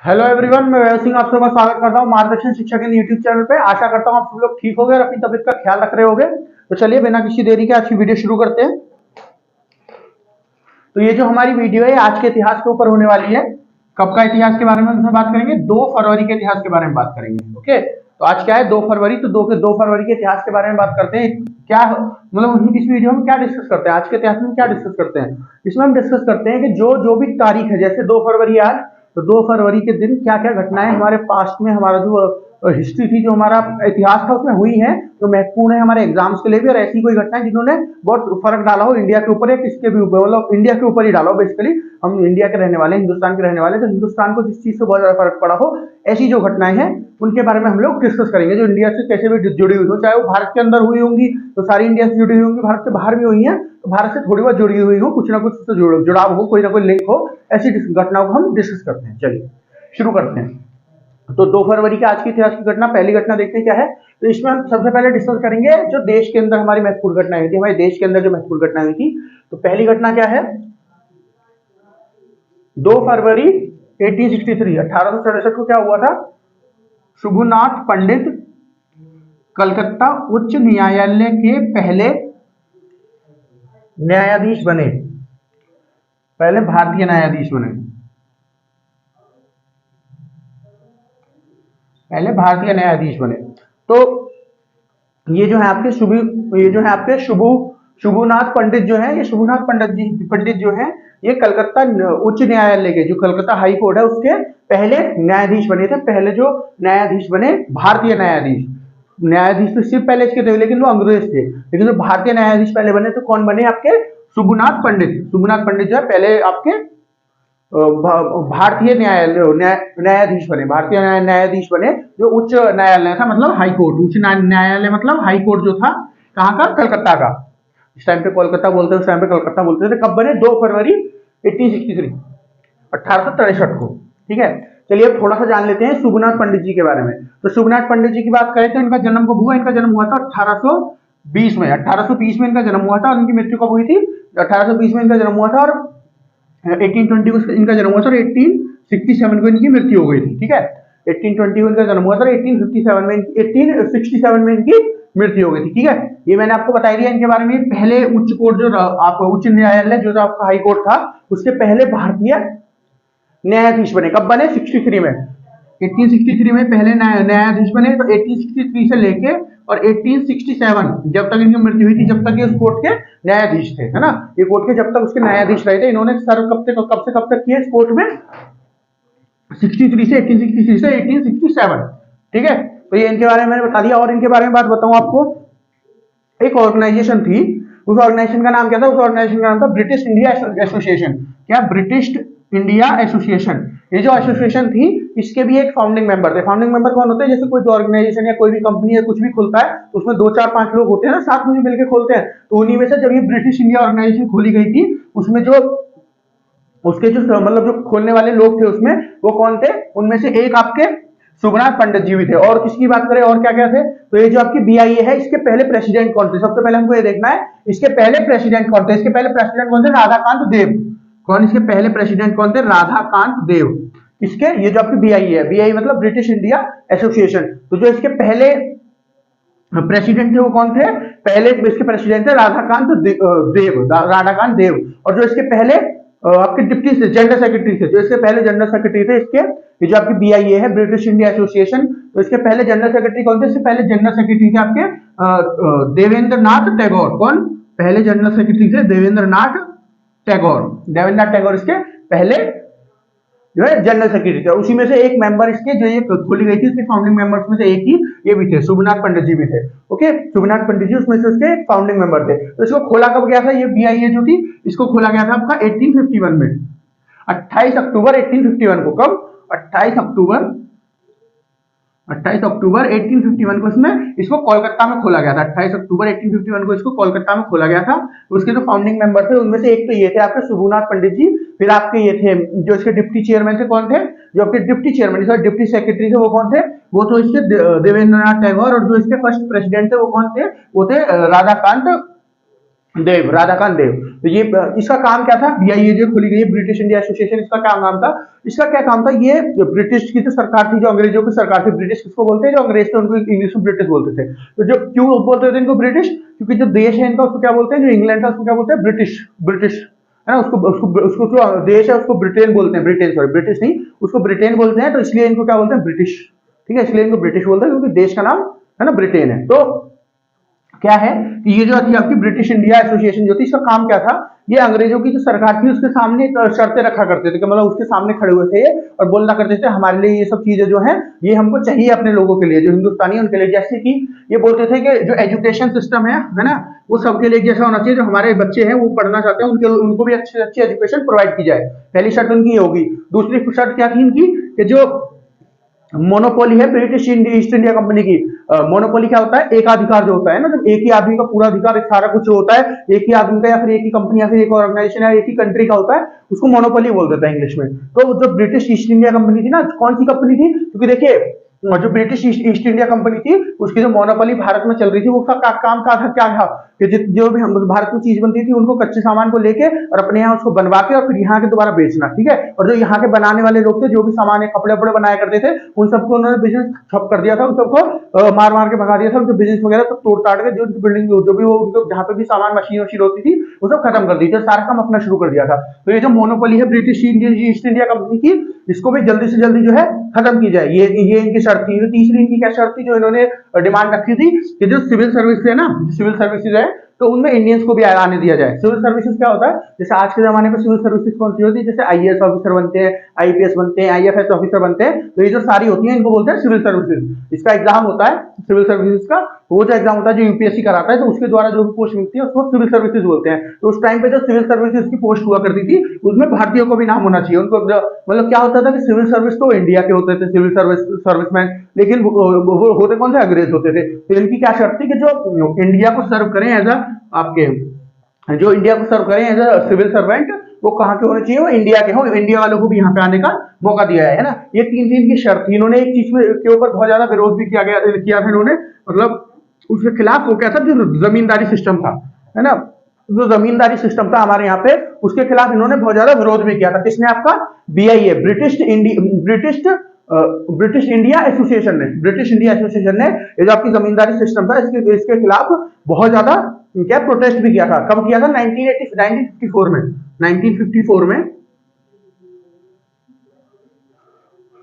Hello everyone, मैं वैभव सिंह आप सबका स्वागत करता हूँ मार्गदर्शन शिक्षा के यूट्यूब चैनल पे। आशा करता हूँ आप सब लोग ठीक हो गए और अपनी तबीयत का ख्याल रख रहे होंगे। तो चलिए बिना किसी देरी के आज की वीडियो शुरू करते हैं। तो ये जो हमारी वीडियो है आज के इतिहास के ऊपर होने वाली है। कब का इतिहास के बारे में हम बात करेंगे? 2 फरवरी के इतिहास के बारे में बात करेंगे। ओके, तो आज क्या है? 2 फरवरी। तो 2 फरवरी के इतिहास के बारे में बात करते हैं। क्या मतलब इस वीडियो में क्या डिस्कस करते हैं? आज के इतिहास में क्या डिस्कस करते हैं? इसमें हम डिस्कस करते हैं कि जो जो भी तारीख है, जैसे 2 फरवरी आज, तो 2 फरवरी के दिन क्या क्या घटनाएं हमारे पास्ट में, हमारा जो हिस्ट्री थी, जो हमारा इतिहास था उसमें हुई है, जो महत्वपूर्ण है हमारे एग्जाम्स के लिए भी, और ऐसी कोई घटनाएं जिन्होंने बहुत फर्क डाला हो इंडिया के ऊपर या किसके भी ऊपर, मतलब इंडिया के ऊपर ही डाला हो। बेसिकली हम इंडिया के रहने वाले, हिंदुस्तान के रहने वाले, तो हिंदुस्तान को जिस चीज से बहुत ज्यादा फर्क पड़ा हो, ऐसी जो घटनाएं हैं उनके बारे में हम लोग डिस्कस करेंगे, जो इंडिया से कैसे भी जुड़ी हुई हो। चाहे वो भारत के अंदर हुई होंगी तो सारी इंडिया से जुड़ी हुई होंगी, भारत के बाहर भी हुई है तो भारत से थोड़ी बहुत जुड़ी हुई हो, कुछ ना कुछ उससे जुड़ाव हो, कोई ना कोई लिंक हो, ऐसी घटनाओं को हम डिस्कस करते हैं। चलिए शुरू करते हैं। तो 2 फरवरी के आज की इतिहास की घटना, पहली घटना देखते हैं क्या है। तो इसमें हम सबसे पहले डिस्कस करेंगे जो देश के अंदर हमारी महत्वपूर्ण घटनाएं हुई थी, हमारे देश के अंदर जो महत्वपूर्ण घटनाएं हुई थी। तो पहली घटना क्या है? 2 फरवरी 1863, 1867 को क्या हुआ था? शुभुनाथ पंडित कलकत्ता उच्च न्यायालय के पहले न्यायाधीश बने, पहले भारतीय न्यायाधीश बने, पहले भारतीय न्यायाधीश बने। तो ये जो है आपके शुभुनाथ पंडित जो है, ये शुभुनाथ पंडित जो है, ये कलकत्ता उच्च न्यायालय के, जो कलकत्ता हाई कोर्ट है, उसके पहले न्यायाधीश बने थे। पहले जो न्यायाधीश बने, भारतीय न्यायाधीश। न्यायाधीश तो सिर्फ पहले इसके थे लेकिन वो अंग्रेज थे, लेकिन जो भारतीय न्यायाधीश पहले बने तो कौन बने? आपके शुभुनाथ पंडित। शुभुनाथ पंडित जो है पहले आपके भारतीय न्यायाधीश बने, भारतीय न्यायाधीश बने, जो उच्च न्यायालय था, मतलब हाई कोर्ट। उच्च न्यायालय मतलब हाई कोर्ट जो था, कहाँ का? कलकत्ता का। इस टाइम पे कोलकाता बोलते हैं, उस टाइम पे कलकत्ता बोलते थे। कब बने? 2 फरवरी 1863, 1863 को। ठीक है, चलिए अब थोड़ा सा जान लेते हैं शुभनाथ पंडित जी के बारे में। तो शुभनाथ पंडित जी की बात करें तो इनका जन्म कब हुआ? इनका जन्म हुआ था 1820 में। 1820 में इनका जन्म हुआ था और इनकी मृत्यु कब हुई थी? 1820 में इनका जन्म हुआ था और 1820 को इनका जन्म हुआ था और 1867 को इनकी मृत्यु हो गई थी। ठीक है, 1820 को इनका जन्म हुआ था और 1867 में इनकी मृत्यु हो गई थी। ठीक है, ये मैंने आपको बता दिया इनके बारे में। पहले उच्च कोर्ट जो आपका उच्च न्यायालय जो आपका हाई कोर्ट था, उसके पहले भारतीय न्यायाधीश बने। कब बने? 63 में। 1863 में पहले न्यायाधीश बने। तो 1863 से लेके और 1867 जब तक इनकी मृत्यु हुई थी, जब तक ये उस कोर्ट के न्यायाधीश थे, है ना, ये कोर्ट के जब तक उसके न्यायाधीश रहे थे, इन्होंने सर्व कब से कब तक किए इस कोर्ट में? 63 से 1863 से 1867। ठीक है, तो ये इनके बारे में मैंने बता दिया। और इनके बारे में बात बताऊं आपको, एक ऑर्गेनाइजेशन थी, उस ऑर्गेनाइजेशन का नाम क्या था? उस ऑर्गेनाइजेशन का नाम था ब्रिटिश इंडिया एसोसिएशन। क्या? British India association. ये जो एसोसिएशन थी, इसके भी एक फाउंडिंग मेंबर थे। फाउंडिंग मेंबर कौन होते हैं? जैसे कोई भी ऑर्गेनाइजेशन या कोई भी कंपनी या कुछ भी खुलता है तो उसमें 2 4 5 लोग होते हैं ना, साथ में मिलकर खोलते हैं। तो उन्हीं में से जब ये ब्रिटिश इंडिया ऑर्गेनाइजेशन खोली गई थी, उसमें जो उसके जो मतलब जो खोलने वाले लोग थे उसमें, वो कौन थे? उनमें से एक आपके शुभनाथ पंडित जी भी थे। और किसकी बात करें और क्या क्या थे? तो ये जो आपकी बीआईए है, इसके पहले प्रेसिडेंट कौन थे? सबसे पहले हमको ये देखना है इसके पहले प्रेसिडेंट कौन थे। इसके पहले प्रेसिडेंट कौन थे? राधाकांत देव। कौन इसके पहले प्रेसिडेंट कौन थे? राधाकांत देव। इसके, ये जो आपकी बीआईए है, बीआईए मतलब ब्रिटिश इंडिया एसोसिएशन। तो जो इसके पहले प्रेसिडेंट थे वो कौन थे? पहले इसके प्रेसिडेंट थे राधाकांत देव। और जो इसके पहले आपके डिप्टी जनरल सेक्रेटरी थे, जो इसके पहले जनरल सेक्रेटरी थे इसके, ये जो आपकी बीआईए है ब्रिटिश इंडिया एसोसिएशन, तो इसके पहले जनरल सेक्रेटरी कौन थे? इससे पहले जनरल सेक्रेटरी थे आपके देवेंद्र नाथ टैगोर। कौन पहले जनरल सेक्रेटरी थे? देवेंद्र नाथ टैगोर। देवेंद्र नाथ टैगोर इसके पहले जो है जनरल सेक्रेटरी थे। उसी में से एक मेंबर इसके जो ये खोली गई थी, इसके फाउंडिंग मेंबर्स में से एक ही ये भी थे, शुभनाथ पंडित जी भी थे। ओके, शुभनाथ पंडित जी उसमें से उसके फाउंडिंग मेंबर थे। तो इसको खोला कब गया था? ये बीआईए जो थी, इसको खोला गया था आपका 1851 में, 28 अक्टूबर 1851 को। कब? 28 अक्टूबर 1851 को इसको कोलकाता में खोला गया था। 28 अक्टूबर 1851 को इसको कोलकाता में खोला गया था। उसके जो फाउंडिंग मेंबर थे उनमें से एक तो ये थे आपके शुभनाथ पंडित जी, फिर आपके ये थे जो इसके डिप्टी चेयरमैन थे। कौन थे? जो आपके डिप्टी चेयरमैन, डिप्टी सेक्रेटरी थे, वो कौन थे? वो तो इसके देवेंद्र नाथ टैगोर। और जो इसके फर्स्ट प्रेसिडेंट थे वो कौन थे? वो थे राधाकांत देव, राधाकांत देव। तो ये इसका काम क्या था, बीआईए जो खुली गई ब्रिटिश इंडिया एसोसिएशन, इसका क्या काम था, इसका क्या काम था, ये ब्रिटिश की जो सरकार थी, जो अंग्रेजों की सरकार थी, ब्रिटिश किसको बोलते हैं, जो अंग्रेज थे उनको इंग्लिश में ब्रिटिश बोलते थे। तो जो क्यों बोलते थे इनको ब्रिटिश, क्योंकि जो देश है इनका उसको क्या बोलते हैं, जो इंग्लैंड था उसको क्या बोलते हैं, ब्रिटिश, ब्रिटिश है ना, उसको उसको उसको जो देश है उसको ब्रिटेन बोलते हैं, ब्रिटेन सॉरी ब्रिटिश नहीं, उसको ब्रिटेन बोलते हैं, तो इसलिए इनको क्या बोलते हैं, ब्रिटिश। ठीक है, इसलिए इनको ब्रिटिश बोलते हैं क्योंकि देश का नाम है ना ब्रिटेन है। तो क्या है कि ये जो थी आपकी ब्रिटिश इंडिया एसोसिएशन जो थी, इसका काम क्या था, ये अंग्रेजों की जो सरकार थी उसके सामने शर्तें रखा करते थे, कि मतलब उसके सामने खड़े हुए थे और बोलना करते थे हमारे लिए ये सब चीजें जो है ये हमको चाहिए अपने लोगों के लिए, जो हिंदुस्तानी है उनके लिए। जैसे कि ये बोलते थे कि जो एजुकेशन सिस्टम है ना, वो सबके लिए जैसा होना चाहिए, जो हमारे बच्चे हैं वो पढ़ना चाहते हैं उनके उनको भी अच्छी अच्छी एजुकेशन प्रोवाइड की जाए। पहली शर्त उनकी ये होगी। दूसरी शर्त क्या थी इनकी, कि जो मोनोपोली है ब्रिटिश ईस्ट इंडिया कंपनी की, मोनोपोली क्या होता है, एकाधिकार जो होता है ना, जब एक ही आदमी का पूरा अधिकार सारा कुछ होता है एक ही आदमी का, या फिर एक ही कंपनी, या फिर एक ऑर्गेनाइजेशन, या एक ही कंट्री का होता है, उसको मोनोपोली बोल देता है इंग्लिश में। तो जो ब्रिटिश ईस्ट इंडिया कंपनी थी ना, कौन सी कंपनी थी, क्योंकि देखिए जो ब्रिटिश ईस्ट इंडिया कंपनी थी उसकी जो मोनोपोली भारत में चल रही थी, वो उसका काम क्या था कि जो भी हम भारत में चीज बनती थी उनको कच्चे सामान को लेके और अपने यहाँ उसको बनवा के और फिर यहाँ के दोबारा बेचना। ठीक है, और जो यहाँ के बनाने वाले लोग थे, जो भी सामान कपड़े वपड़े बनाया करते थे, उन सबको उन्होंने बिजनेस ठप कर दिया था, उन सबको मार मार के भगा दिया था, उनके बिजनेस वगैरह सब तोड़ ताड़ के, जो बिल्डिंग जो भी वो उनको जहाँ पे भी सामान मशीन वशीन होती थी वो सब खत्म कर दी थी, सारा काम अपना शुरू कर दिया था। तो ये जो मोनोपोली है ब्रिटिश ईस्ट इंडिया कंपनी की, इसको भी जल्दी से जल्दी जो है खत्म की जाए, ये इनकी शर्त थी। तीसरी इनकी क्या शर्त थी जो इन्होंने डिमांड रखी थी, कि जो सिविल सर्विस है ना, सिविल सर्विसेज है, तो उनमें इंडियंस को भी आने दिया जाए। सिविल सर्विसेज क्या होता है, जैसे आज के जमाने में सिविल सर्विसेज कौन सी होती है, जैसे आईएएस ऑफिसर बनते हैं, आईपीएस बनते हैं, आईएफएस ऑफिसर बनते हैं, तो ये जो सारी होती है इनको बोलते हैं सिविल सर्विसेज। इसका एग्जाम होता है सिविल सर्विसेज का, वो जो एग्जाम होता है जो यूपीएससी कराता है, तो उसके द्वारा जो भी पोस्ट मिलती है उसको सिविल सर्विसेज बोलते हैं। तो उस टाइम पे जो सिविल सर्विसेज की पोस्ट हुआ करती थी उसमें भारतीयों को भी नाम होना चाहिए। उनको मतलब क्या होता था कि सिविल सर्विस तो इंडिया के होते थे सिविल सर्विसमैन, लेकिन वो होते कौन से, अंग्रेज होते थे। तो इनकी क्या शर्त थी कि जो इंडिया को सर्व करें एज अ आपके, जो इंडिया को सर्व करें एज अ सिविल सर्वेंट, वो कहाँ के होने चाहिए, वो इंडिया के हो, इंडिया वालों को भी यहाँ पे आने का मौका दिया है ना। ये तीन की शर्त थी। इन्होंने एक चीज के ऊपर बहुत ज्यादा विरोध भी किया था इन्होंने, मतलब उसके खिलाफ वो क्या था, जो जमींदारी सिस्टम था है ना, जो जमींदारी सिस्टम था हमारे यहाँ पे, उसके खिलाफ इन्होंने बहुत ज्यादा विरोध भी किया था। किसने, आपका बीआईए, ब्रिटिश इंडिया एसोसिएशन ने, ब्रिटिश इंडिया एसोसिएशन ने ये जो आपकी जमींदारी सिस्टम था इसके खिलाफ बहुत ज्यादा क्या प्रोटेस्ट भी किया था। कब किया था, 1954 में, 1954 में,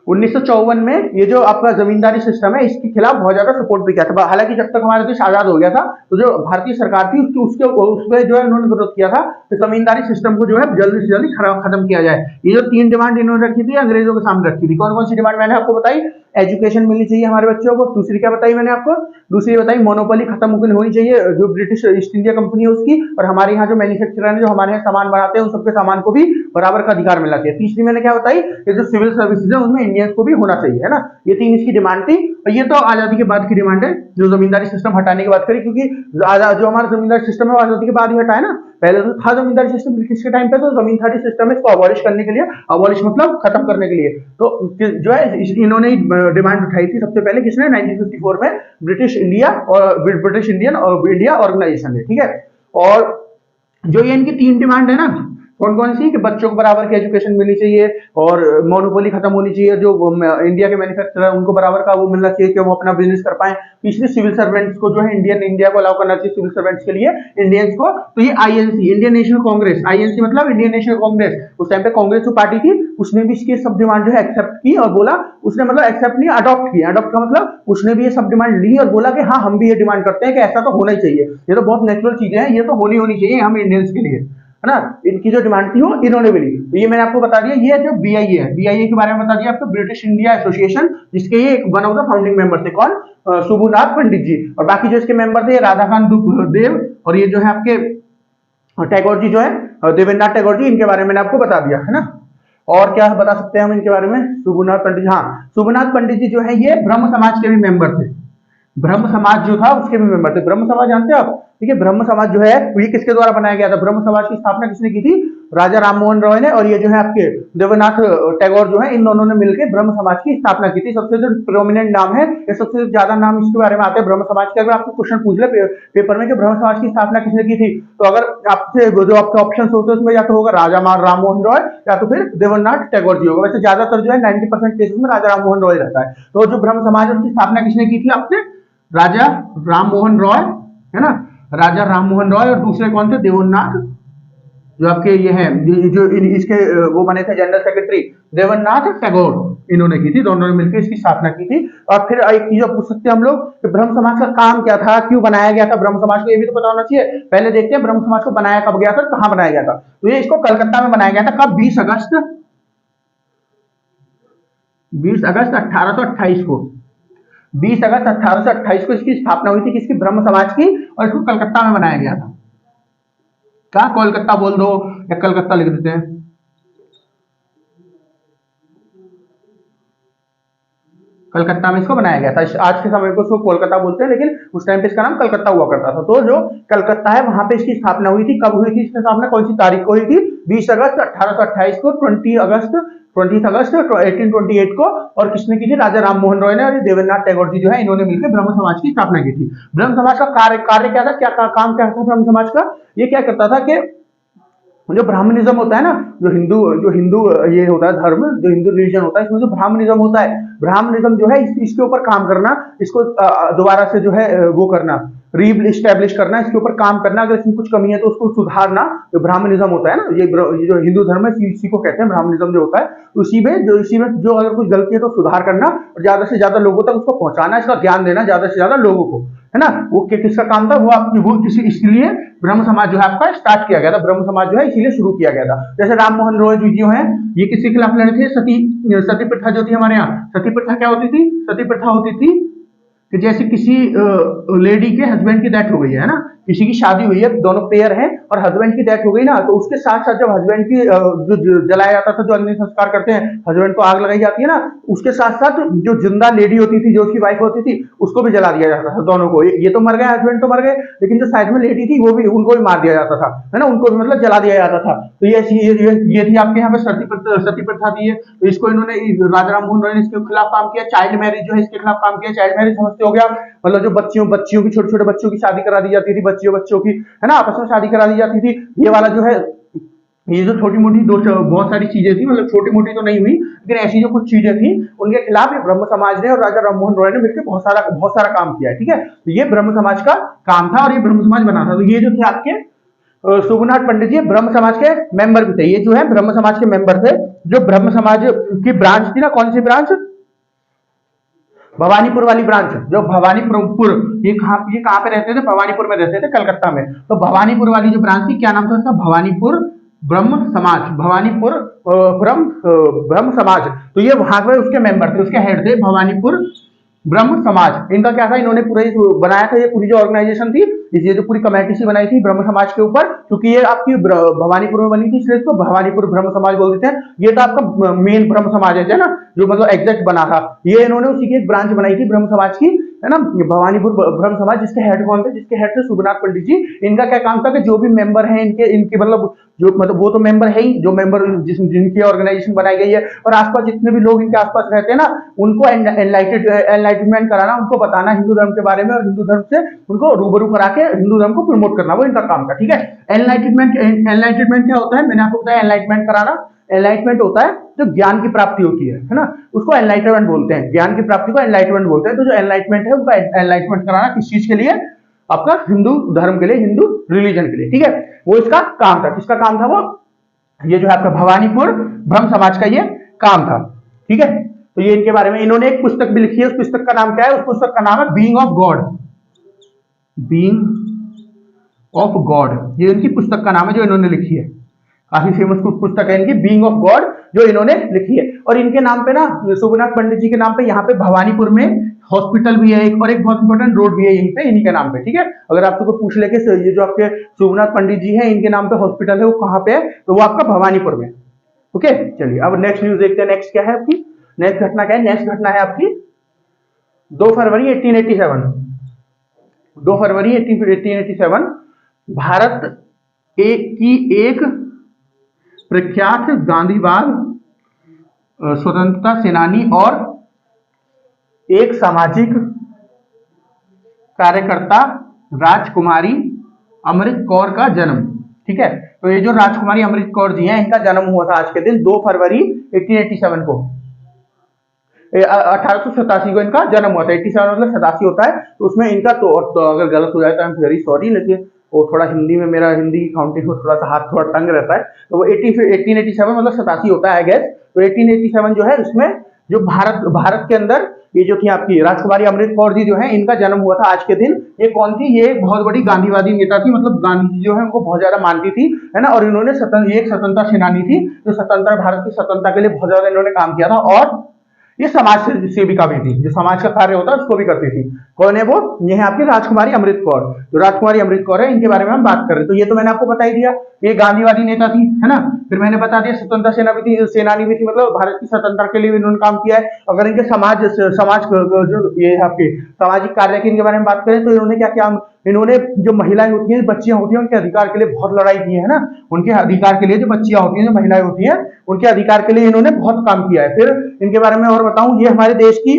1954 में ये जो आपका जमींदारी सिस्टम है इसके खिलाफ बहुत ज्यादा सपोर्ट भी किया था। हालांकि जब तक हमारा देश आजाद हो गया था तो जो भारतीय सरकार थी उसके जो है उन्होंने विरोध किया था कि जमींदारी सिस्टम को जो है जल्दी से जल्दी खत्म किया जाए। ये जो तीन डिमांड इन्होंने रखी थी अंग्रेजों के सामने रखी थी। कौन कौन सी डिमांड मैंने आपको बताई, एजुकेशन मिलनी चाहिए हमारे बच्चों को। दूसरी क्या बताई मैंने आपको, दूसरी बताई मोनोपोली खत्म होनी चाहिए जो ब्रिटिश ईस्ट इंडिया कंपनी है उसकी, और हमारे यहाँ जो मैन्युफैक्चरर है जो हमारे यहाँ सामान बनाते हैं उन सबके सामान को भी बराबर का अधिकार मिलना चाहिए। तीसरी मैंने क्या बताई, ये जो सिविल सर्विसेज है उनमें इंडियंस को भी होना चाहिए है ना। ये तीन इसकी डिमांड थी। और ये तो आजादी के बाद की डिमांड है, जो जमींदारी सिस्टम हटाने की बात करी, क्योंकि जो हमारा जमींदारी सिस्टम है आजादी के बाद ही हटाया ना। पहले तो था जमींदारी सिस्टम ब्रिटिश के टाइम पे, तो जमींदारी सिस्टम इसको अबॉलिश करने के लिए, अबॉलिश मतलब खत्म करने के लिए, तो जो है इन्होंने डिमांड उठाई थी सबसे पहले। किसने, 1954 में ब्रिटिश इंडिया और ब्रिटिश इंडियन और इंडिया ऑर्गेनाइजेशन ने। ठीक है, और जो ये इनकी तीन डिमांड है ना, कौन कौन सी, कि बच्चों को बराबर की एजुकेशन मिलनी चाहिए और मोनोपोली खत्म होनी चाहिए, जो इंडिया के मैन्युफैक्चरर उनको बराबर का वो मिलना चाहिए कि वो अपना बिजनेस कर पाए। तीसरी सिविल सर्वेंट्स को जो है इंडिया को अलाउ करना चाहिए, सिविल सर्वेंट्स के लिए इंडियंस को। तो ये INC, Indian national Congress, INC मतलब इंडियन नेशनल कांग्रेस, उस टाइम पे कांग्रेस जो पार्टी थी उसने भी इसकी सब डिमांड जो है एक्सेप्ट की और बोला, उसने मतलब एक्सेप्ट नहीं अडॉप्ट किया, अडॉप्ट का मतलब उसने भी ये सब डिमांड ली और बोला कि हाँ हम भी ये डिमांड करते हैं कि ऐसा तो होना ही चाहिए, ये तो बहुत नेचुरल चीजें हैं, ये तो होनी चाहिए हम इंडियंस के लिए है ना। इनकी जो डिमांड थी वो इन्होंने भी ली। तो ये मैंने आपको बता दिया, ये जो बीआईए है, बीआईए के बारे में बता दिया आपको, ब्रिटिश इंडिया एसोसिएशन, जिसके ये one of the founding member थे। कौन, सुबुनाथ पंडित जी। और बाकी जो इसके मेंबर थे राधाकांत देव, और ये जो है आपके टैगोर जी जो है देवेंद्रनाथ टैगोर जी, इनके बारे में मैंने आपको बता दिया है ना। और क्या बता सकते हैं हम इनके बारे में, सुबुनाथ पंडित, हाँ सुबुनाथ पंडित जी जो है ये ब्रह्म समाज के भी मेंबर थे, ब्रह्म समाज जो था उसके भी मेंबर थे। ब्रह्म समाज जानते हैं आप, ठीक है, ब्रह्म समाज जो है ये किसके द्वारा बनाया गया था, ब्रह्म समाज की स्थापना किसने की थी, राजा राममोहन रॉय ने और ये जो है आपके देवेंद्रनाथ टैगोर जो है, इन दोनों ने मिलकर ब्रह्म समाज की स्थापना की थी। सबसे जो प्रोमिनेंट नाम है, ये सबसे ज्यादा नाम इसके बारे में आते हैं ब्रह्म समाज के। अगर आपको क्वेश्चन पूछ ले पेपर में कि ब्रह्म समाज की स्थापना किसने की थी, तो अगर आपसे जो आपके ऑप्शन होते हैं उसमें या तो होगा राजा राममोहन रॉय या तो फिर देवेंद्रनाथ टैगोर जी होगा। वैसे ज्यादातर जो है 90% केसेस में राजा राममोहन रॉय रहता है। तो जो ब्रह्म समाज है उसकी स्थापना किसने की थी आपसे, राजा राममोहन रॉय, है ना, राजा राममोहन रॉय। और दूसरे कौन थे, देवेंद्रनाथ, जो आपके ये हैं जो इसके वो बने थे जनरल सेक्रेटरी, देवेंद्रनाथ टैगोर, इन्होंने की थी, दोनों ने मिलकर इसकी स्थापना की थी। और फिर एक चीज पूछ सकते हैं हम लोग कि ब्रह्म समाज का काम क्या था, क्यों बनाया गया था ब्रह्म समाज को, ये भी तो पता होना चाहिए। पहले देखते हैं ब्रह्म समाज को बनाया कब गया था, कहां बनाया गया था। तो ये इसको कलकत्ता में बनाया गया था। कब, 20 अगस्त 1828 को, 20 अगस्त 1828 को इसकी स्थापना हुई थी, किसकी, ब्रह्म समाज की। और इसको कलकत्ता में बनाया गया था। क्या, कोलकाता बोल दो या कलकत्ता लिख देते हैं, कलकत्ता में इसको बनाया गया था। आज के समय को इसको कोलकाता बोलते हैं, लेकिन उस टाइम पे इसका नाम कलकत्ता हुआ करता था। तो जो कलकत्ता है वहां पे इसकी स्थापना हुई थी। कब हुई थी इसकी स्थापना, कौन सी तारीख को हुई थी, 20 अगस्त 1828 को, 20 अगस्त 1828 को। और किसने की थी, राजा राममोहन रॉय ने और देवेंद्रनाथ टैगोर जी जो है, इन्होंने मिलकर ब्रह्म समाज की स्थापना की थी। ब्रह्म समाज का कार्य क्या था, क्या काम क्या था ब्रह्म समाज का, ये क्या करता था कि जो ब्राह्मणिज्म होता है ना, जो हिंदू ये होता है धर्म, जो हिंदू रिलीजन होता है, इसमें जो ब्राह्मणिज्म होता है, ब्राह्मणिज्म जो है इसके ऊपर काम करना, इसको दोबारा से जो है वो करना, री-इस्टेब्लिश करना, इसके ऊपर काम करना, अगर इसमें कुछ कमी है तो उसको सुधारना, जो ब्राह्मणिज्म होता है ना, ये जो हिंदू धर्म है इसी को कहते हैं ब्राह्मणिज्म जो होता है। तो इसी में जो अगर कुछ गलती है तो सुधार करना और ज्यादा से ज्यादा लोगों तक उसको पहुंचाना, इसका ज्ञान देना ज्यादा से ज्यादा लोगों को, है ना। वो किसका काम था, वो किसी, इसलिए ब्रह्म समाज जो है आपका स्टार्ट किया गया था। ब्रह्म समाज जो है इसीलिए शुरू किया गया था। जैसे राममोहन रॉय जी जो है, ये किसके खिलाफ लड़े थे, सती प्रथा जो थी हमारे यहाँ। सती प्रथा क्या होती थी, सती प्रथा होती थी कि जैसे किसी लेडी के हस्बैंड की डेथ हो गई है ना, किसी की शादी हुई है, दोनों पेयर हैं और हस्बैंड की डेथ हो गई ना, तो उसके साथ साथ जब हस्बैंड की जो जलाया जाता था, जो अग्नि संस्कार करते हैं, हस्बैंड को आग लगाई जाती है ना, उसके साथ साथ जो जिंदा लेडी होती थी, जो उसकी वाइफ होती थी, उसको भी जला दिया जाता था, दोनों को। ये तो मर गए, हस्बैंड तो मर गए, लेकिन जो साइड में लेडी थी वो भी, उनको भी मार दिया जाता था, है ना, उनको भी मतलब जला दिया जाता था। तो ये थी आपके यहाँ पे सती प्रथा थी। तो इसको इन्होंने, राजा राममोहन रॉय ने इसके खिलाफ काम किया। चाइल्ड मैरिज जो है इसके खिलाफ काम किया। चाइल्ड मैरिज समझते हो गया, मतलब जो बच्चियों की, छोटे छोटे बच्चों की शादी करा दी जाती थी, बच्चों की, है ना, आपस में शादी करा दी जाती थी। ये वाला जो है, ये जो छोटी मोटी बहुत सारी चीजें थी, मतलब छोटी मोटी तो नहीं हुई, लेकिन ऐसी जो कुछ चीजें थी उनके खिलाफ ये ब्रह्म समाज ने और राजा राममोहन रॉय ने मिलकर बहुत सारा काम किया है। ठीक है, तो ये ब्रह्म समाज का काम था और ये ब्रह्म समाज बना था। तो ये जो थे आपके सुगुनाथ पंडित जी ब्रह्म समाज के मेंबर भी थे। ये जो है ब्रह्म समाज के मेंबर थे। जो ब्रह्म समाज की ब्रांच थी ना, कौन सी ब्रांच, भवानीपुर वाली ब्रांच, जो भवानीपुर, ये कहां पे रहते थे, भवानीपुर में रहते थे, कलकत्ता में। तो भवानीपुर वाली जो ब्रांच थी, क्या नाम था उसका, भवानीपुर ब्रह्म समाज, भवानीपुर ब्रह्म समाज। तो ये वहां पे उसके मेंबर थे, उसके हेड थे भवानीपुर ब्रह्म समाज। इनका क्या था, इन्होंने पूरा बनाया था, ये पूरी जो ऑर्गेनाइजेशन थी, ये जो पूरी कमेटी सी बनाई थी ब्रह्म समाज के ऊपर, क्योंकि ये आपकी भवानीपुर में बनी थी, इसलिए इसको भवानीपुर ब्रह्म समाज बोल देते हैं। ये तो आपका मेन ब्रह्म समाज है ना, जो मतलब एग्जैक्ट बना था। ये इन्होंने उसी की एक ब्रांच बनाई थी ब्रह्म समाज की, है ना, भवानीपुर ब्रह्म समाज। जिसके हेड कौन थे, जिसके हेड थे सुगनाथ पंडित जी। इनका क्या काम था कि जो भी मेंबर हैं इनके मतलब जो मतलब वो तो मेंबर है ही, जो मेंबर जिनकी ऑर्गेनाइजेशन बनाई गई है, और आसपास जितने भी लोग इनके आसपास रहते हैं ना, उनको एनलाइटमेंट कराना, उनको बताना हिंदू धर्म के बारे में, और हिंदू धर्म से उनको रूबरू करा के हिंदू धर्म को प्रमोट करना, वो इनका काम था। ठीक है, एनलाइटमेंट क्या होता है, मैंने आपको बताया एनलाइटमेंट कराना। एनलाइटमेंट होता है जो ज्ञान की प्राप्ति होती है ना, उसको एनलाइटमेंट बोलते हैं। ज्ञान की प्राप्ति को एनलाइटमेंट बोलते हैं। तो जो एनलाइटमेंट है उसका एनलाइटमेंट कराना किस चीज के लिए, आपका हिंदू धर्म के लिए, हिंदू रिलीजन के लिए। ठीक है, वो इसका काम था। किसका काम था वो, ये जो है आपका भवानीपुर ब्रह्म समाज का ये काम था। ठीक है, तो ये इनके बारे में इन्होंने एक पुस्तक भी लिखी है। उस पुस्तक का नाम क्या है, उस पुस्तक का नाम है being of God, being of God. ये इनकी पुस्तक का नाम है जो इन्होंने लिखी है। काफी फेमस पुस्तक है इनकी, बीइंग ऑफ गॉड, जो इन्होंने लिखी है। और इनके नाम पे ना, सुगनाथ पंडित जी के नाम पे यहाँ पे भवानीपुर में हॉस्पिटल भी है एक, और एक बहुत इंपॉर्टेंट रोड भी है यहीं पे, इन्हीं के नाम पे। ठीक है, अगर आपको कोई पूछ ले कि ये जो आपके सुगनाथ पंडित जी हैं, इनके नाम पे हॉस्पिटल है, वो कहाँ पे है, तो वो आपका भवानीपुर में। ओके, चलिए अब नेक्स्ट न्यूज देखते हैं। नेक्स्ट क्या है आपकी, नेक्स्ट घटना क्या है, नेक्स्ट घटना है आपकी 2 फरवरी 1887। 2 फरवरी 1887 भारत की एक प्रख्यात गांधीवाद स्वतंत्रता सेनानी और एक सामाजिक कार्यकर्ता राजकुमारी अमृत कौर का जन्म। ठीक है, तो ये जो राजकुमारी अमृत कौर जी हैं, इनका जन्म हुआ था आज के दिन 2 फरवरी 1887 को, 1887 को इनका जन्म हुआ था। 87 मतलब 87 होता है, तो उसमें इनका तो अगर गलत हो जाए तो आई एम वेरी सॉरी, लेकिन वो थोड़ा हिंदी में मेरा हिंदी काउंटिंग को थोड़ा सा हाथ थोड़ा तंग रहता है, तो वो 1887 मतलब 87 होता है गैस। तो 1887 जो है उसमें जो भारत के अंदर ये जो थी आपकी राजकुमारी अमृत कौर जी जो है, इनका जन्म हुआ था आज के दिन। ये कौन थी? ये एक बहुत बड़ी गांधीवादी नेता थी, मतलब गांधी जी जो है उनको बहुत ज्यादा मानती थी, है ना। और इन्होंने एक स्वतंत्रता सेनानी थी, जो स्वतंत्र भारत की स्वतंत्रता के लिए बहुत ज्यादा इन्होंने काम किया था। और ये समाज सेविका भी थी, जो समाज का कार्य होता है उसको भी करती थी। कौन है वो? ये है आपकी राजकुमारी अमृत कौर। जो राजकुमारी अमृत कौर है, इनके बारे में हम बात कर रहे हैं। तो ये तो मैंने आपको बता ही दिया, ये गांधीवादी नेता थी, है ना। फिर मैंने बता दिया स्वतंत्रता सेनानी भी थी, मतलब भारत की स्वतंत्रता के लिए भी इन्होंने काम किया है। अगर इनके समाज जो ये आपके सामाजिक कार्य के इनके बारे में बात करें, तो इन्होंने क्या किया? इन्होंने जो महिलाएं होती हैं, बच्चियां होती हैं, उनके अधिकार के लिए बहुत लड़ाई की है ना। उनके अधिकार के लिए जो बच्चियां होती हैं, जो महिलाएं होती हैं, उनके अधिकार के लिए इन्होंने बहुत काम किया है। फिर इनके बारे में और बताऊं, ये हमारे देश की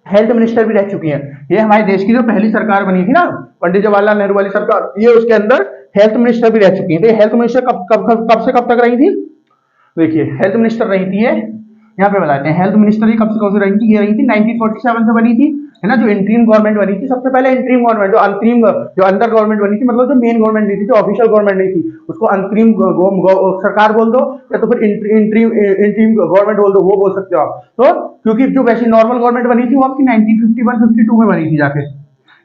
हेल्थ मिनिस्टर भी रह चुकी हैं। ये हमारे देश की जो पहली सरकार बनी थी ना, पंडित जवाहरलाल नेहरू वाली सरकार, ये उसके अंदर हेल्थ मिनिस्टर भी रह चुकी है। तो ये हेल्थ मिनिस्टर कब से कब तक रही थी? देखिए, हेल्थ मिनिस्टर रही थी ये, यहाँ पे बताते हैं हेल्थ मिनिस्टर कब से रही थी। ये रही थी 1947 से बनी थी, है ना। जो इंटरिम गवर्नमेंट बनी थी, सबसे पहले इंटरिम गवर्नमेंट, जो अंडर गवर्नमेंट बनी थी, मतलब जो मेन गवर्नमेंट नहीं थी, जो ऑफिशियल गवर्नमेंट नहीं थी, उसको अंतरिम सरकार बोल दो, या तो फिर इंटरिम गवर्नमेंट बोल दो, वो बोल सकते हो आप। तो क्योंकि जो वैसी नॉर्मल गवर्नमेंट बनी थी, वो आपकी 1951-52 में बनी थी, जाके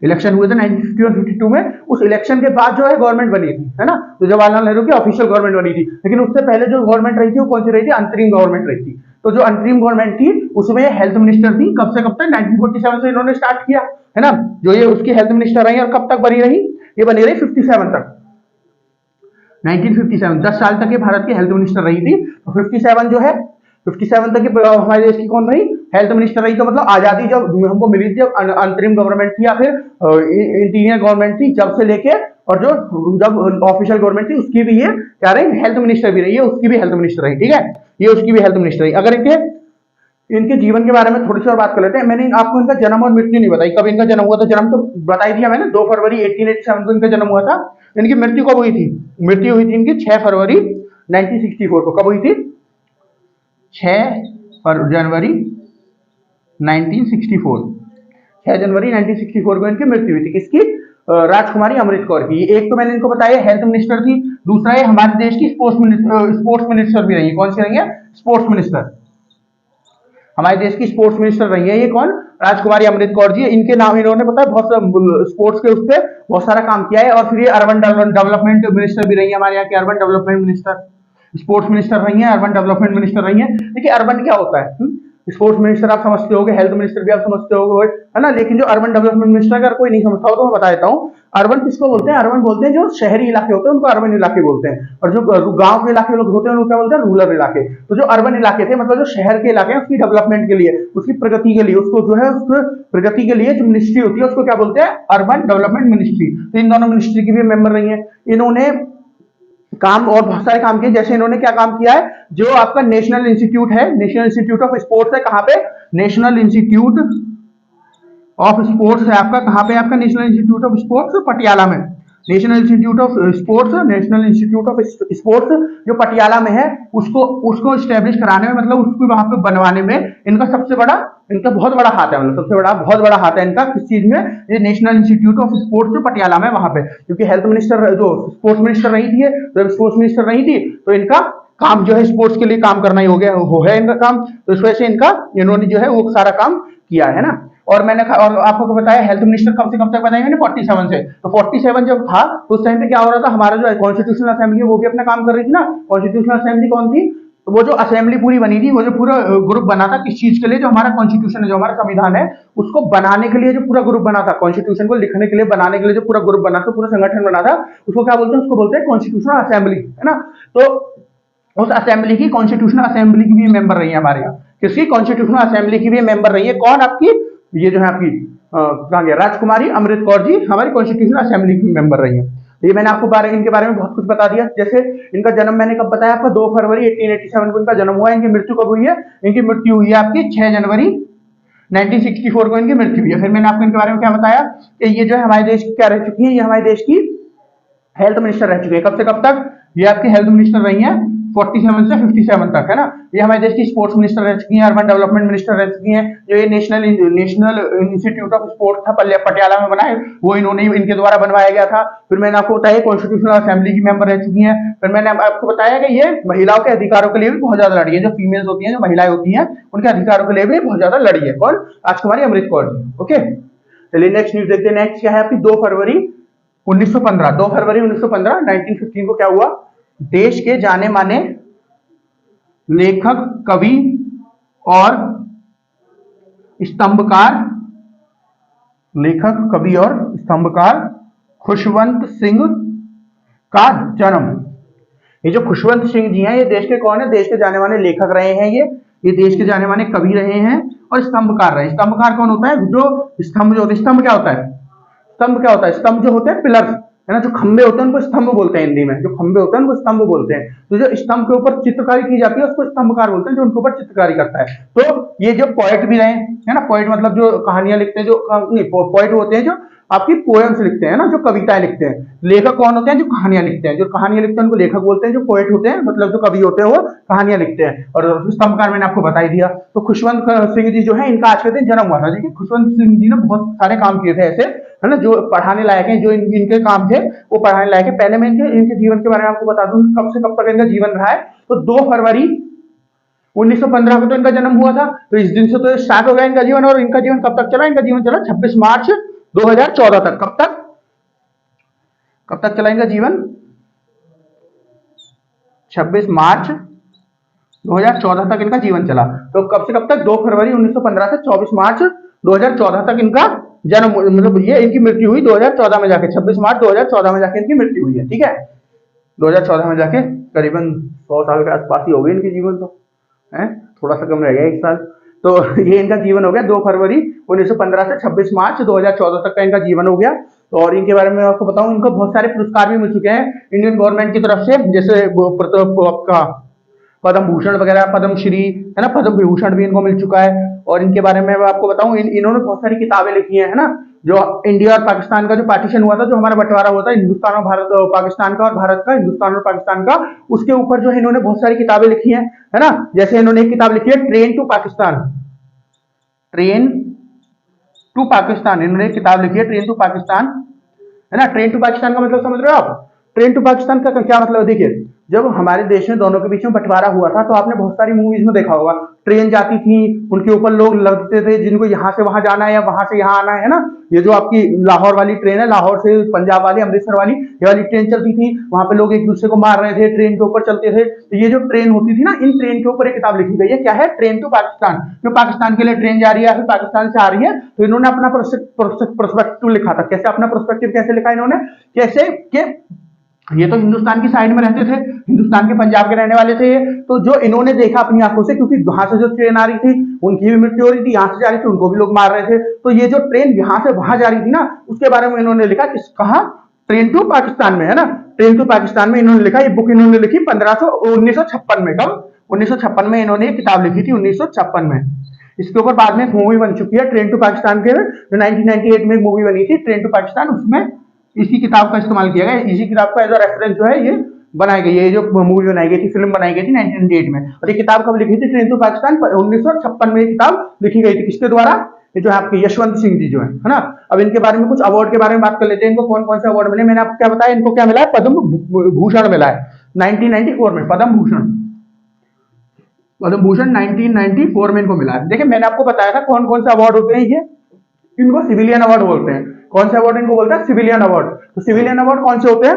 इलेक्शन हुए थे 1951-52 में। उस इलेक्शन के बाद जो है गवर्नमेंट बनी थी, है ना। तो जवाहरलाल नेहरू की ऑफिशियल गवर्नमेंट बनी थी, लेकिन उससे पहले जो गवर्नमेंट रही थी, वो कौन सी रही थी? अंतरिम गवर्नमेंट रही थी। तो जो अंतरिम गवर्नमेंट थी, उसमें हेल्थ मिनिस्टर थी। कब से कब तक? 1947 से इन्होंने स्टार्ट किया, है ना। जो ये उसकी हेल्थ मिनिस्टर रही, और कब तक बनी रही? ये बनी रही 57 तक, 1957, 10 साल तक ये भारत की हेल्थ मिनिस्टर रही थी। तो 57 जो है, 57 तक हमारे देश की कौन रही? हेल्थ मिनिस्टर रही। तो मतलब आजादी जब हमको मिली थी, जब अंतरिम गवर्नमेंट थी या फिर इंटीरियर गवर्नमेंट थी, जब से लेके, और जो जब ऑफिशियल गवर्नमेंट थी, उसकी भी ये क्या रही? हेल्थ मिनिस्टर भी रही है, उसकी भी हेल्थ मिनिस्टर रही। ठीक है, ये उसकी भी हेल्थ मिनिस्टर रही। अगर इनके जीवन के बारे में थोड़ी सी और बात कर लेते हैं। मैंने आपको इनका जन्म और मृत्यु नहीं बताई, कब इनका जन्म हुआ था। जन्म तो बता ही दिया मैंने, 2 फरवरी 1887 को इनका जन्म हुआ था। इनकी मृत्यु कब हुई थी? मृत्यु हुई थी इनकी 6 फरवरी 1964 को। कब हुई थी? 6 जनवरी 1964, 6 जनवरी 1964 को इनकी मृत्यु हुई थी। किसकी? राजकुमारी अमृत कौर की। एक तो मैंने इनको बताया हेल्थ मिनिस्टर थी, दूसरा ये हमारे देश की स्पोर्ट्स मिनिस्टर भी रही है। कौन सी रही है? स्पोर्ट्स मिनिस्टर, हमारे देश की स्पोर्ट्स मिनिस्टर रही है। ये कौन? राजकुमारी अमृत कौर जी। इनके नाम इन्होंने पता है बहुत स्पोर्ट्स के उस पर बहुत सारा काम किया है। और फिर ये अर्बन डेवलपमेंट मिनिस्टर भी रही है, हमारे यहाँ की urban development minister, sports minister रही है, अर्बन डेवलपमेंट मिनिस्टर रही है। देखिए अर्बन क्या होता है, स्पोर्ट्स मिनिस्टर आप समझते होगे, हेल्थ मिनिस्टर भी आप समझते होगे, है ना। लेकिन जो अर्बन डेवलपमेंट मिनिस्टर अगर कोई नहीं समझता हो तो मैं बता देता हूँ। अर्बन किसको बोलते हैं? अर्बन बोलते हैं जो शहरी इलाके होते हैं, उनको अर्बन इलाके बोलते हैं। और जो गांव के इलाके लोग होते हैं, उनको क्या बोलते हैं? रूरल इलाके। तो जो अर्बन इलाके थे, मतलब जो शहर के इलाके हैं, उसकी डेवलपमेंट के लिए, उसकी प्रगति के लिए, उसको जो है उस प्रगति के लिए जो मिनिस्ट्री होती है, उसको क्या बोलते हैं? Urban development ministry. तो इन दोनों मिनिस्ट्री की भी मेंबर रही है। इन्होंने काम और बहुत सारे काम किए। जैसे इन्होंने क्या काम किया है, जो आपका नेशनल इंस्टीट्यूट है, नेशनल इंस्टीट्यूट ऑफ स्पोर्ट्स है, कहां पे? नेशनल इंस्टीट्यूट ऑफ स्पोर्ट्स है आपका, कहां पे? आपका National Institute of Sports Patiala में। National Institute of Sports, National Institute of Sports जो पटियाला में है, उसको स्टैब्लिश कराने में, मतलब उसको वहां पे बनवाने में इनका बहुत बड़ा हाथ है। मतलब बहुत बड़ा हाथ है इनका। किस चीज में? ये नेशनल इंस्टीट्यूट ऑफ स्पोर्ट्स जो पटियाला में, वहां पे। क्योंकि हेल्थ मिनिस्टर जो स्पोर्ट्स मिनिस्टर रही थी, जब स्पोर्ट्स मिनिस्टर रही थी, तो इनका काम जो है स्पोर्ट्स के लिए काम करना ही हो गया, वो है इनका काम। तो इस वजह से इन्होंने जो है वो सारा काम किया है ना। और मैंने और आपको बताया हेल्थ मिनिस्टर कब से कब तक बताया मैंने? 47 से। तो 47 जब था, तो उस टाइम पे क्या हो रहा था? हमारा जो कॉन्स्टिट्यूशनल असेंबली वो भी अपना काम कर रही थी ना। कॉन्स्टिट्यूशनल असेंबली कौन थी? तो वो जो असेंबली पूरी बनी थी, वो जो पूरा ग्रुप बना था, किस चीज के लिए? जो हमारा कॉन्स्टिट्यूशन है, जो हमारा संविधान है, उसको बनाने के लिए जो पूरा ग्रुप बना था, कॉन्स्टिट्यूशन को लिखने के लिए, बनाने के लिए जो पूरा ग्रुप बना था, पूरा संगठन बना था, उसको क्या बोलते हैं? उसको बोलते हैं कॉन्स्टिट्यूशनल असेंबली, है ना। तो उस असेंबली की, कॉन्स्टिट्यूशनल असेंबली की भी मेंबर रही है हमारे यहाँ। किसकी? कॉन्स्टिट्यूशनल असेंबली की भी मेंबर रही है। कौन? आपकी ये जो है आपकी कहा गया राजकुमारी अमृत कौर जी हमारी कॉन्स्टिट्यूशनल असेंबली की मेंबर रही है। ये मैंने आपको इनके बारे में बहुत कुछ बता दिया। जैसे इनका जन्म मैंने कब बताया आपको, 2 फरवरी 1887 को इनका जन्म हुआ है। इनकी मृत्यु कब हुई है, इनकी मृत्यु हुई है आपकी 6 जनवरी 1964 को इनकी मृत्यु हुई है। फिर मैंने आपको इनके बारे में क्या बताया कि ये जो है हमारे देश की क्या रह चुकी है, ये हमारे देश की हेल्थ मिनिस्टर रह चुके हैं। कब से कब तक, ये आपकी हेल्थ मिनिस्टर रही हैं 47 से 57 तक, है ना। ये हमारे देश की स्पोर्ट्स मिनिस्टर रह चुकी हैं, अर्बन डेवलपमेंट मिनिस्टर रह चुकी हैं। जो ये नेशनल इंस्टीट्यूट ऑफ स्पोर्ट था पटियाला में बना है, वो इन्होंने इनके द्वारा बनवाया गया था। फिर मैंने आपको बताया कॉन्स्टिट्यूशनल असेंबली की मेंबर रह चुकी हैं। फिर मैंने आपको बताया कि ये महिलाओं के अधिकारों के लिए भी बहुत ज्यादा लड़ी है। जो फीमेल्स होती हैं, जो महिलाएं होती हैं, उनके अधिकारों के लिए भी बहुत ज्यादा लड़ी है। कौन, राजकुमारी अमृत कौर जी। ओके, चलिए नेक्स्ट न्यूज देखते हैं। नेक्स्ट क्या है आपकी 2 फरवरी 1915, 2 फरवरी 1915 1915 को क्या हुआ, देश के जाने माने लेखक, कवि और स्तंभकार, लेखक, कवि और स्तंभकार खुशवंत सिंह का जन्म। ये जो खुशवंत सिंह जी हैं, ये देश के कौन है, देश के जाने माने लेखक रहे हैं। ये देश के जाने माने कवि रहे हैं और स्तंभकार रहे। स्तंभकार कौन होता है, जो स्तंभ, जो स्तंभ क्या होता है, स्तंभ क्या होता है, स्तंभ जो होते हैं पिलर्स, है ना, जो खंबे होते हैं उनको स्तंभ बोलते हैं हिंदी में। जो खंबे होते हैं उनको स्तंभ बोलते हैं। तो जो स्तंभ के ऊपर चित्रकारी की जाती है उसको स्तंभकार बोलते हैं, जो उनके ऊपर चित्रकारी करता है। तो ये जो पोएट भी रहे, है ना, पोएट मतलब जो कहानियां लिखते हैं, जो नहीं, पोएट होते हैं जो आपकी पोएम्स लिखते हैं ना, जो कविताएं लिखते हैं। लेखक कौन होते हैं, जो कहानियां लिखते हैं। जो कहानियां लिखते हैं उनको लेखक बोलते हैं। जो पोएट होते हैं मतलब जो कवि होते हैं वो कहानियां लिखते हैं। और स्तंभकार मैंने आपको बता ही दिया। तो खुशवंत सिंह जी जो है, इनका आज के दिन जन्म हुआ था। देखिए खुशवंत सिंह जी ने बहुत सारे काम किए थे ऐसे, है ना, जो पढ़ाने लायक हैं, जो इनके काम थे वो पढ़ाने लायक है। पहले मैं इनके जीवन के बारे में आपको बता दूं, कब से कब तक इनका जीवन रहा है। तो 2 फरवरी 1915 को तो इनका जन्म हुआ था, तो इस दिन से तो स्टार्ट हो गया इनका जीवन। और इनका जीवन कब तक चला, इनका जीवन चला 26 मार्च 2014 तक। कब तक, कब तक चला इनका जीवन, 26 मार्च 2014 तक इनका जीवन चला। तो कब से कब तक, 2 फरवरी 1915 से 24 मार्च 2014 तक इनका जन्म, मतलब ये इनकी मृत्यु हुई 2014 में जाके, 26 मार्च 2014 में जाके इनकी मृत्यु हुई है। ठीक है, 2014 में जाके करीबन 100 साल के आसपास ही हो गई इनकी जीवन, तो है थोड़ा सा कम रह गया 1 साल। तो ये इनका जीवन हो गया 2 फरवरी 1915 से 26 मार्च 2014 तक का इनका जीवन हो गया। और इनके बारे में आपको बताऊं, इनको बहुत सारे पुरस्कार भी मिल चुके हैं इंडियन गवर्नमेंट की तरफ से। जैसे आपका पद्म भूषण वगैरह, पद्म श्री, है ना, पद्म विभूषण भी इनको मिल चुका है। और इनके बारे में मैं आपको बताऊं, इन्होंने बहुत सारी किताबें लिखी है ना। जो इंडिया और पाकिस्तान का जो पार्टीशन हुआ था, जो हमारा बंटवारा हुआ था हिंदुस्तान और भारत, पाकिस्तान का और भारत का, हिंदुस्तान और पाकिस्तान का, उसके ऊपर जो है इन्होंने बहुत सारी किताबें लिखी है ना। जैसे इन्होंने एक किताब लिखी है train to Pakistan, train to Pakistan, इन्होंने एक किताब लिखी है ट्रेन टू पाकिस्तान, है ना। ट्रेन टू पाकिस्तान का मतलब समझ रहे हो आप, ट्रेन टू पाकिस्तान का क्या मतलब, देखिए जब हमारे देश में दोनों के बीच में बंटवारा हुआ था, तो आपने बहुत सारी मूवीज में देखा होगा, ट्रेन जाती थी, उनके ऊपर लोग लगते थे जिनको यहाँ से वहां जाना है या वहां से यहाँ आना है ना। ये जो आपकी लाहौर वाली ट्रेन है, लाहौर से पंजाब वाली, अमृतसर वाली, ये वाली ट्रेन चलती थी, वहां पे लोग एक दूसरे को मार रहे थे, ट्रेन के ऊपर चलते थे। तो ये जो ट्रेन होती थी ना, इन ट्रेन के ऊपर एक किताब लिखी गई है, क्या है, ट्रेन टू पाकिस्तान। जो पाकिस्तान के लिए ट्रेन जा रही है, फिर पाकिस्तान से आ रही है, तो इन्होंने अपना प्रोस्पेक्टिव लिखा था। कैसे अपना प्रोस्पेक्टिव कैसे लिखा इन्होंने, कैसे कि ये तो हिंदुस्तान की साइड में रहते थे, हिंदुस्तान के पंजाब के रहने वाले थे ये। तो जो इन्होंने देखा अपनी आंखों से, क्योंकि वहां से जो ट्रेन आ रही थी उनकी भी मृत्यु हो रही थी, यहाँ से जा रही थी उनको भी लोग मार रहे थे। तो ये जो ट्रेन यहाँ से वहां जा रही थी ना, उसके बारे में इन्होंने लिखा, कहा, ट्रेन टू पाकिस्तान में, है ना। ट्रेन टू पाकिस्तान में इन्होंने लिखा, ये बुक इन्होंने लिखी 1956 में। कब, 1956 में इन्होंने एक किताब लिखी थी, 1956 में। इसके ऊपर बाद में एक मूवी बन चुकी है ट्रेन टू पाकिस्तान के, जो 1998 में एक मूवी बनी थी ट्रेन टू पाकिस्तान, उसमें इसी किताब का इस्तेमाल किया गया। इसी किताब का एज अ रेफरेंस जो है ये बनाई गई है, जो मूवी बनाई गई थी, फिल्म बनाई गई थी 1998 में। और ये किताब कब लिखी थी, ट्रेन टू पाकिस्तान 1956 में ये किताब लिखी गई थी। किसके द्वारा, ये जो है आपके यशवंत सिंह जी जो है ना। अब इनके बारे में कुछ अवार्ड के बारे में बात कर लेते हैं, इनको कौन कौन से अवार्ड मिले। मैंने आपको क्या बताया, इनको क्या मिला है, पद्म भूषण मिला है 1994 में, पद्म भूषण, पद्म भूषण 1994 में इनको मिला है। देखिए मैंने आपको बताया था कौन कौन से अवार्ड होते हैं ये, इनको सिविलियन अवार्ड बोलते हैं। कौन से अवार्ड इनको बोलते हैं, सिविलियन अवार्ड। तो सिविलियन अवार्ड कौन से होते हैं,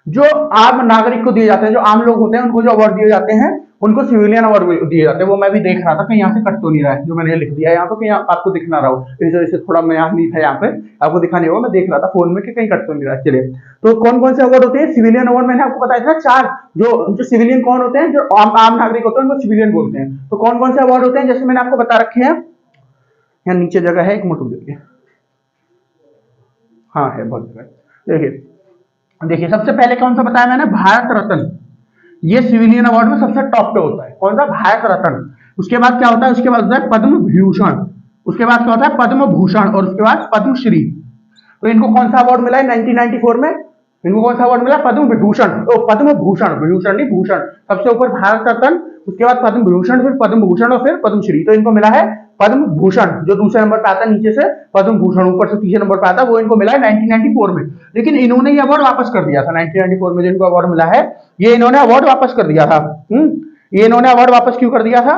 जो आम नागरिक को दिए जाते हैं, जो आम लोग होते हैं उनको जो अवार्ड दिए जाते हैं, उनको सिविलियन अवार्ड दिए जाते हैं। वो मैं भी देख रहा था कहीं यहाँ से कट तो नहीं रहा है, जो मैंने लिख दिया है यहाँ पे, कहीं आपको दिख ना रहा हो, इस वजह से थोड़ा मैं यहाँ नहीं था, यहाँ पे आपको दिखा नहीं होगा, मैं देख रहा था फोन में कि कहीं कट तो नहीं रहा है। चलिए, तो कौन कौन से अवार्ड होते हैं, सिविलियन अवार्ड मैंने आपको बताया था 4। जो सिविलियन कौन होते हैं, जो आम नागरिक होते हैं उनको सिविलियन बोलते हैं। तो कौन कौन से अवार्ड होते हैं, जैसे मैंने आपको बता रखे हैं, यहाँ नीचे जगह है, एक मिनट देखिए, हाँ है बहुत जगह। देखिए देखिए सबसे पहले कौन सा बताया मैंने, भारत रत्न। ये सिविलियन अवार्ड में सबसे टॉप पे होता है, कौन सा, भारत रत्न। उसके बाद क्या होता है, उसके बाद होता है पद्म विभूषण। उसके बाद क्या होता है, पद्म भूषण। और उसके बाद पद्मश्री। तो इनको कौन सा अवार्ड मिला है 1994 में, इनको कौन सा अवार्ड मिला, पद्म विभूषण। पद्म भूषण, विभूषण नहीं भूषण। सबसे ऊपर भारत रत्न, उसके बाद पद्म विभूषण, फिर पद्म भूषण और फिर पद्मश्री। तो इनको मिला है पद्म भूषण, जो दूसरे नंबर पे आता है नीचे से, पद्म भूषण ऊपर से तीसरे नंबर पे आता है, वो इनको मिला है 1994 में। लेकिन इन्होंने ये अवार्ड वापस कर दिया था 1994 में, जो इनको अवार्ड मिला है, ये इन्होंने अवार्ड वापस कर दिया था। ये इन्होंने अवार्ड वापस क्यों कर दिया था,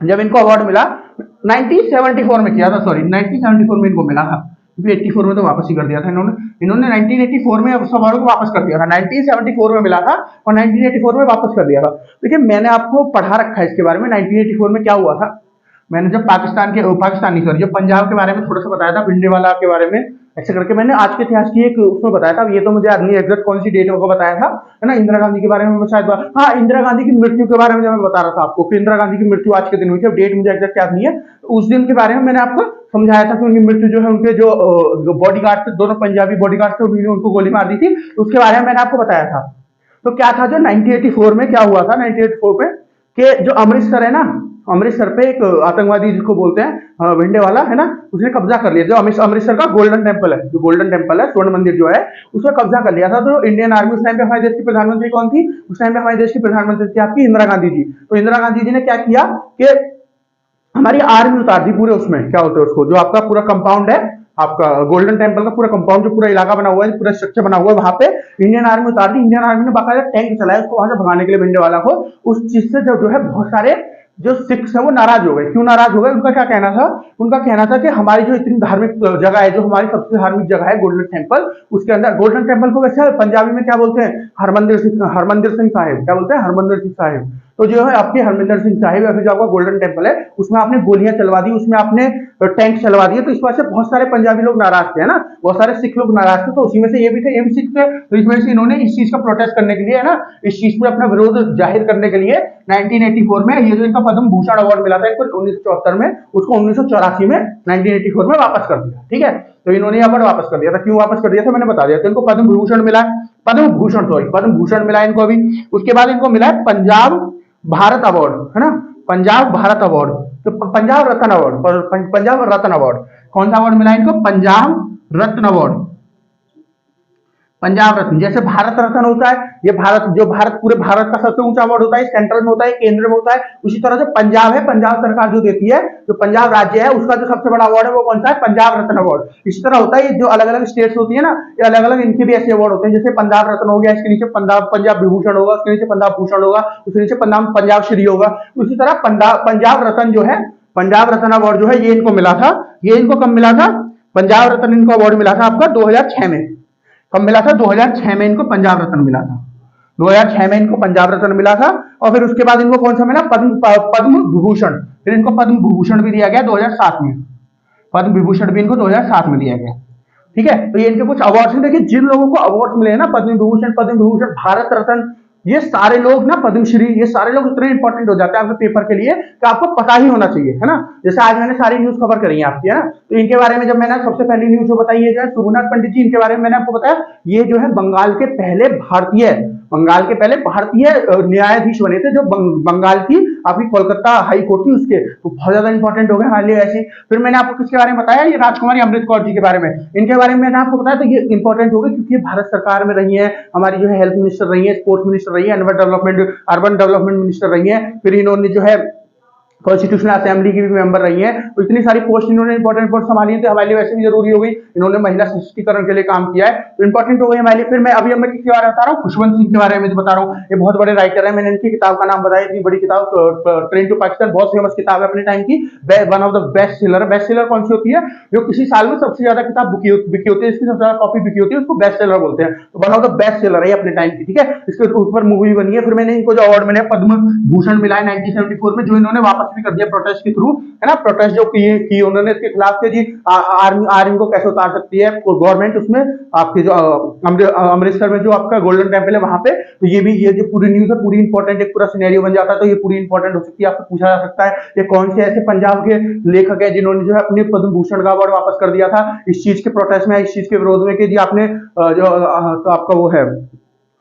जब इनको अवार्ड मिला 1974 में किया था, सॉरी 1974 में इनको मिला था, क्योंकि 84 में तो वापस ही कर दिया था इन्होंने। इन्होंने 1984 में उस अवार्ड को वापस कर दिया था, 1974 में मिला था और 1984 में वापस कर दिया था। देखिए मैंने आपको पढ़ा रखा है इसके बारे में, 1984 में क्या हुआ था। मैंने जब पाकिस्तानी सॉरी जब पंजाब के बारे में थोड़ा सा बताया था, भिंडेवाला के बारे में, ऐसे करके मैंने आज के इतिहास की एक उसमें बताया था। ये तो मुझे आदमी एग्जैक्ट कौन सी डेट को बताया था, है ना, इंदिरा गांधी के बारे में शायद, हाँ इंदिरा गांधी की मृत्यु के बारे में मैं बता रहा था आपको कि इंदिरा गांधी की मृत्यु आज के दिन हुई थी। अब डेट मुझे एग्जैक्ट याद नहीं है, तो उस दिन के बारे में मैंने आपको समझाया था कि उनकी मृत्यु जो है, उनके जो बॉडीगार्ड थे, दोनों पंजाबी बॉडीगार्ड थे, उन्होंने उनको गोली मार दी थी, तो उसके बारे में मैंने आपको बताया था। तो क्या था जो 1984 में क्या हुआ था, 1984 में कि जो अमृतसर है ना, अमृतसर पे एक आतंकवादी जिसको बोलते हैं भिंडेवाला, है ना, उसने कब्जा कर लिया। जो अमृतसर का गोल्डन टेम्पल है, जो गोल्डन टेम्पल है, स्वर्ण मंदिर जो है, उसका कब्जा कर लिया था। तो इंडियन आर्मी उस टाइम पे हमारे देश की प्रधानमंत्री कौन थी, उस टाइम पे हमारे देश की प्रधानमंत्री थी आपकी इंदिरा गांधी जी। तो इंदिरा गांधी जी ने क्या किया कि हमारी आर्मी उतार दी पूरे, उसमें क्या होता है उसको, जो आपका पूरा कंपाउंड है, आपका गोल्डन टेम्पल का पूरा कंपाउंड, जो पूरा इलाका बना हुआ है, पूरा स्ट्रक्चर बना हुआ है, वहां पे इंडियन आर्मी उतार दी। इंडियन आर्मी ने बाकायदा टैंक चलाया उसको वहां से भगाने के लिए, भिंडेवाला को। उस चीज से जो है बहुत सारे जो सिख्स है वो नाराज हो गए। क्यों नाराज हो गए, उनका क्या कहना था, उनका कहना था कि हमारी जो इतनी धार्मिक जगह है, जो हमारी सबसे धार्मिक जगह है गोल्डन टेम्पल, उसके अंदर गोल्डन टेम्पल को वैसे पंजाबी में क्या बोलते हैं, हरमंदिर सिंह साहिब, क्या बोलते हैं, हरमंदिर सिंह साहिब। तो जो है आपके हरमिंदर सिंह साहिब या फिर जो आपका गोल्डन टेम्पल है, उसमें आपने गोलियां चलवा दी, उसमें आपने टैंक चलवा दिए। तो इस वजह से बहुत सारे पंजाबी लोग नाराज थे, है ना, बहुत सारे सिख लोग नाराज थे। तो उसी में से ये भी थे, ये भी सिख थे। तो इस वजह से इन्होंने इस चीज का प्रोटेस्ट करने के लिए, है ना, इस चीज पर अपना विरोध जाहिर करने के लिए 1984 में ये जो इनका पद्म भूषण अवार्ड मिला था इनको 1974 में, उसको 1984 में 1984 में वापस कर दिया। ठीक है, तो इन्होंने अवार्ड वापस कर दिया था। क्यों वापस कर दिया था मैंने बता दिया। तो इनको पद्म विभूषण मिला है, पद्म भूषण सॉरी पद्म भूषण मिला है इनको अभी। उसके बाद इनको मिला है पंजाब भारत अवार्ड, है ना, पंजाब भारत अवार्ड। तो पंजाब रत्न अवार्ड, पंजाब रत्न अवार्ड, कौन सा अवार्ड मिला है इनको, पंजाब रत्न अवार्ड, पंजाब रत्न। जैसे भारत रत्न होता है, ये भारत जो भारत पूरे भारत का सबसे ऊंचा अवार्ड होता है, सेंट्रल में होता है, केंद्र में होता है। उसी तरह से पंजाब है, पंजाब सरकार जो देती है, जो पंजाब राज्य है, उसका जो सबसे बड़ा अवार्ड है वो कौन सा है, पंजाब रत्न अवार्ड। इसी तरह होता है, ये जो अलग अलग स्टेट्स होती है ना, ये अलग अलग इनके भी ऐसे अवार्ड होते हैं। जैसे पंजाब रत्न हो गया, इसके नीचे पंजाब विभूषण होगा, उसके नीचे पंजाब भूषण होगा, उसके नीचे पंजाब श्री होगा। उसी तरह पंजाब रत्न जो है, पंजाब रत्न अवार्ड जो है, ये इनको मिला था। ये इनको कब मिला था, पंजाब रत्न इनको अवार्ड मिला था आपका 2006 में। कब मिला था, 2006 में इनको पंजाब रत्न मिला था। 2006 में इनको पंजाब रत्न मिला था। और फिर उसके बाद इनको कौन सा मिला, पद्म विभूषण। फिर इनको पद्म विभूषण भी दिया गया 2007 में, पद्म विभूषण भी इनको 2007 में दिया गया। ठीक है, तो ये इनके कुछ अवार्ड्स हैं। देखिए जिन लोगों को अवार्ड मिले हैं ना, पद्म विभूषण, भारत रत्न, ये सारे लोग ना, पद्मश्री, ये सारे लोग इतने इंपॉर्टेंट हो जाते हैं आपके पेपर के लिए कि आपको पता ही होना चाहिए, है ना। जैसे आज मैंने सारी न्यूज कवर करी है आपकी, है ना। तो इनके बारे में जब मैंने सबसे पहली न्यूज जो बताई है, जो है सुगुनाथ पंडित जी, इनके बारे में मैंने आपको बताया, ये जो है बंगाल के पहले भारतीय न्यायाधीश बने थे, जो बंगाल की आपकी कोलकाता हाई कोर्ट थी उसके। तो बहुत ज्यादा इंपॉर्टेंट हो गए हमारे लिए ऐसे। फिर मैंने आपको किसके बारे में बताया, ये राजकुमारी अमृत कौर जी के बारे में। इनके बारे में मैंने आपको बताया, तो ये इंपॉर्टेंट हो गए क्योंकि भारत सरकार में रही है, हमारी जो है हेल्थ मिनिस्टर रही है, स्पोर्ट्स मिनिस्टर रही है, अर्बन डेवलपमेंट मिनिस्टर रही है। फिर इन्होंने जो है कॉन्स्टिट्यूशनल असेंबली की भी मेंबर रही है। तो इतनी सारी पोस्ट इन्होंने इंपॉर्टेंट पोस्ट संभाली है, तो हमारे लिए वैसे भी जरूरी हो गई। इन्होंने महिला सशक्तिकरण के लिए काम किया है, तो इंपॉर्टेंट हो गई हमारे लिए। फिर मैं अभी मैं किसके बारे में बता रहा हूँ, खुशवंत सिंह के बारे में बता रहा हूँ। ये बहुत बड़े राइटर है, मैंने इनकी किताब का नाम बताया, इतनी बड़ी किताब ट्रेन टू पाकिस्तान, बहुत फेमस किताब है अपने टाइम की, one of the best seller. Best seller कौन सी होती है, जो किसी साल में सबसे ज्यादा किताब बिकी होती है, इसकी सबसे ज्यादा कॉपी बिकी होती है, उसको बेस्ट सेलर बोलते हैं। तो one of the best seller है अपने टाइम की। ठीक है, इसके ऊपर मूवी बनी है। फिर मैंने इनको जो अवार्ड मिला, पद्म भूषण मिला है 1974 में, जो इन्होंने वापस भी कर दिया प्रोटेस्ट के थ्रू, है ना, प्रोटेस्ट जो की उन्होंने इसके खिलाफ के जी आर्मी को कैसे उतार सकती है गवर्नमेंट, उसमें आपके जो अमृतसर में जो आपका गोल्डन टेम्पल है वहां पे, तो ये जो पूरी न्यूज है पूरी इंपॉर्टेंट एक पूरा सिनेरियो बन जाता है, तो ये पूरी इंपॉर्टेंट हो सकती है, आपको पूछा जा सकता है ये कौन से ऐसे पंजाब के लेखक है जिन्होंने जो है अपने पद्म भूषण का अवार्ड वापस कर दिया था इस चीज के प्रोटेस्ट में, इस चीज के विरोध में कि जी आपने जो तो आपका वो है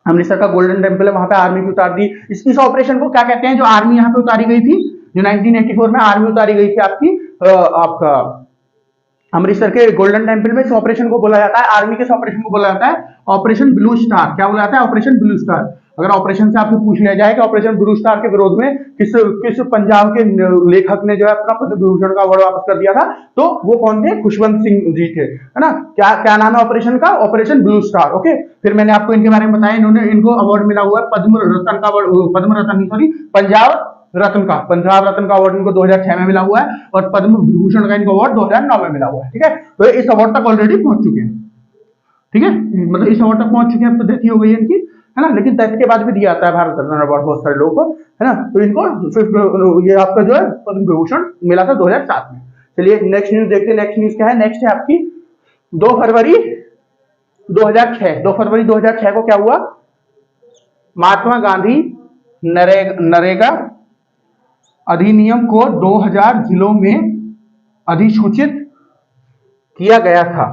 अमृतसर का गोल्डन टेम्पल है वहां पे आर्मी की उतार दी। इस ऑपरेशन को क्या कहते हैं, जो आर्मी यहाँ पे उतारी गई थी, जो 1984 में आर्मी उतारी गई थी आपकी आपका अमृतसर के गोल्डन टेम्पल में, इस ऑपरेशन को बोला जाता है, आर्मी के ऑपरेशन को बोला जाता है ऑपरेशन ब्लू स्टार। क्या बोला जाता है, ऑपरेशन ब्लू स्टार। अगर ऑपरेशन से आपसे पूछ लिया जाए कि ऑपरेशन ब्लू स्टार के विरोध में किस पंजाब के लेखक ने जो है अपना पद्म भूषण का अवार्ड वापस कर दिया था, तो वो कौन थे, खुशवंत सिंह जी थे, है ना। क्या नाम है ऑपरेशन का, ऑपरेशन ब्लू स्टार। ओके, फिर मैंने आपको इनके बारे में बताया, इनको अवार्ड मिला हुआ है पद्म रत्न का, पद्म रत्न सॉरी पंजाब रत्न का अवार्ड इनको 2006 में मिला हुआ है, और पद्म विभूषण का इनको अवार्ड 2009 में मिला हुआ है। ठीक है, तो इस अवार्ड तक ऑलरेडी पहुंच चुके हैं। ठीक है, मतलब इस अवार्ड तक पहुंच चुके हैं, पद्धति हो गई इनकी, है ना। लेकिन टेस्ट के बाद भी दिया जाता है भारत रत्न अवार्ड बहुत सारे लोगों को, है ना। तो इनको ये आपका जो है पद्म विभूषण मिला था 2007 में। चलिए नेक्स्ट न्यूज देखते हैं। नेक्स्ट न्यूज क्या है, नेक्स्ट है आपकी 2 फरवरी 2006। 2 फरवरी 2006 को क्या हुआ, महात्मा गांधी नरेगा अधिनियम को 2000 जिलों में अधिसूचित किया गया था।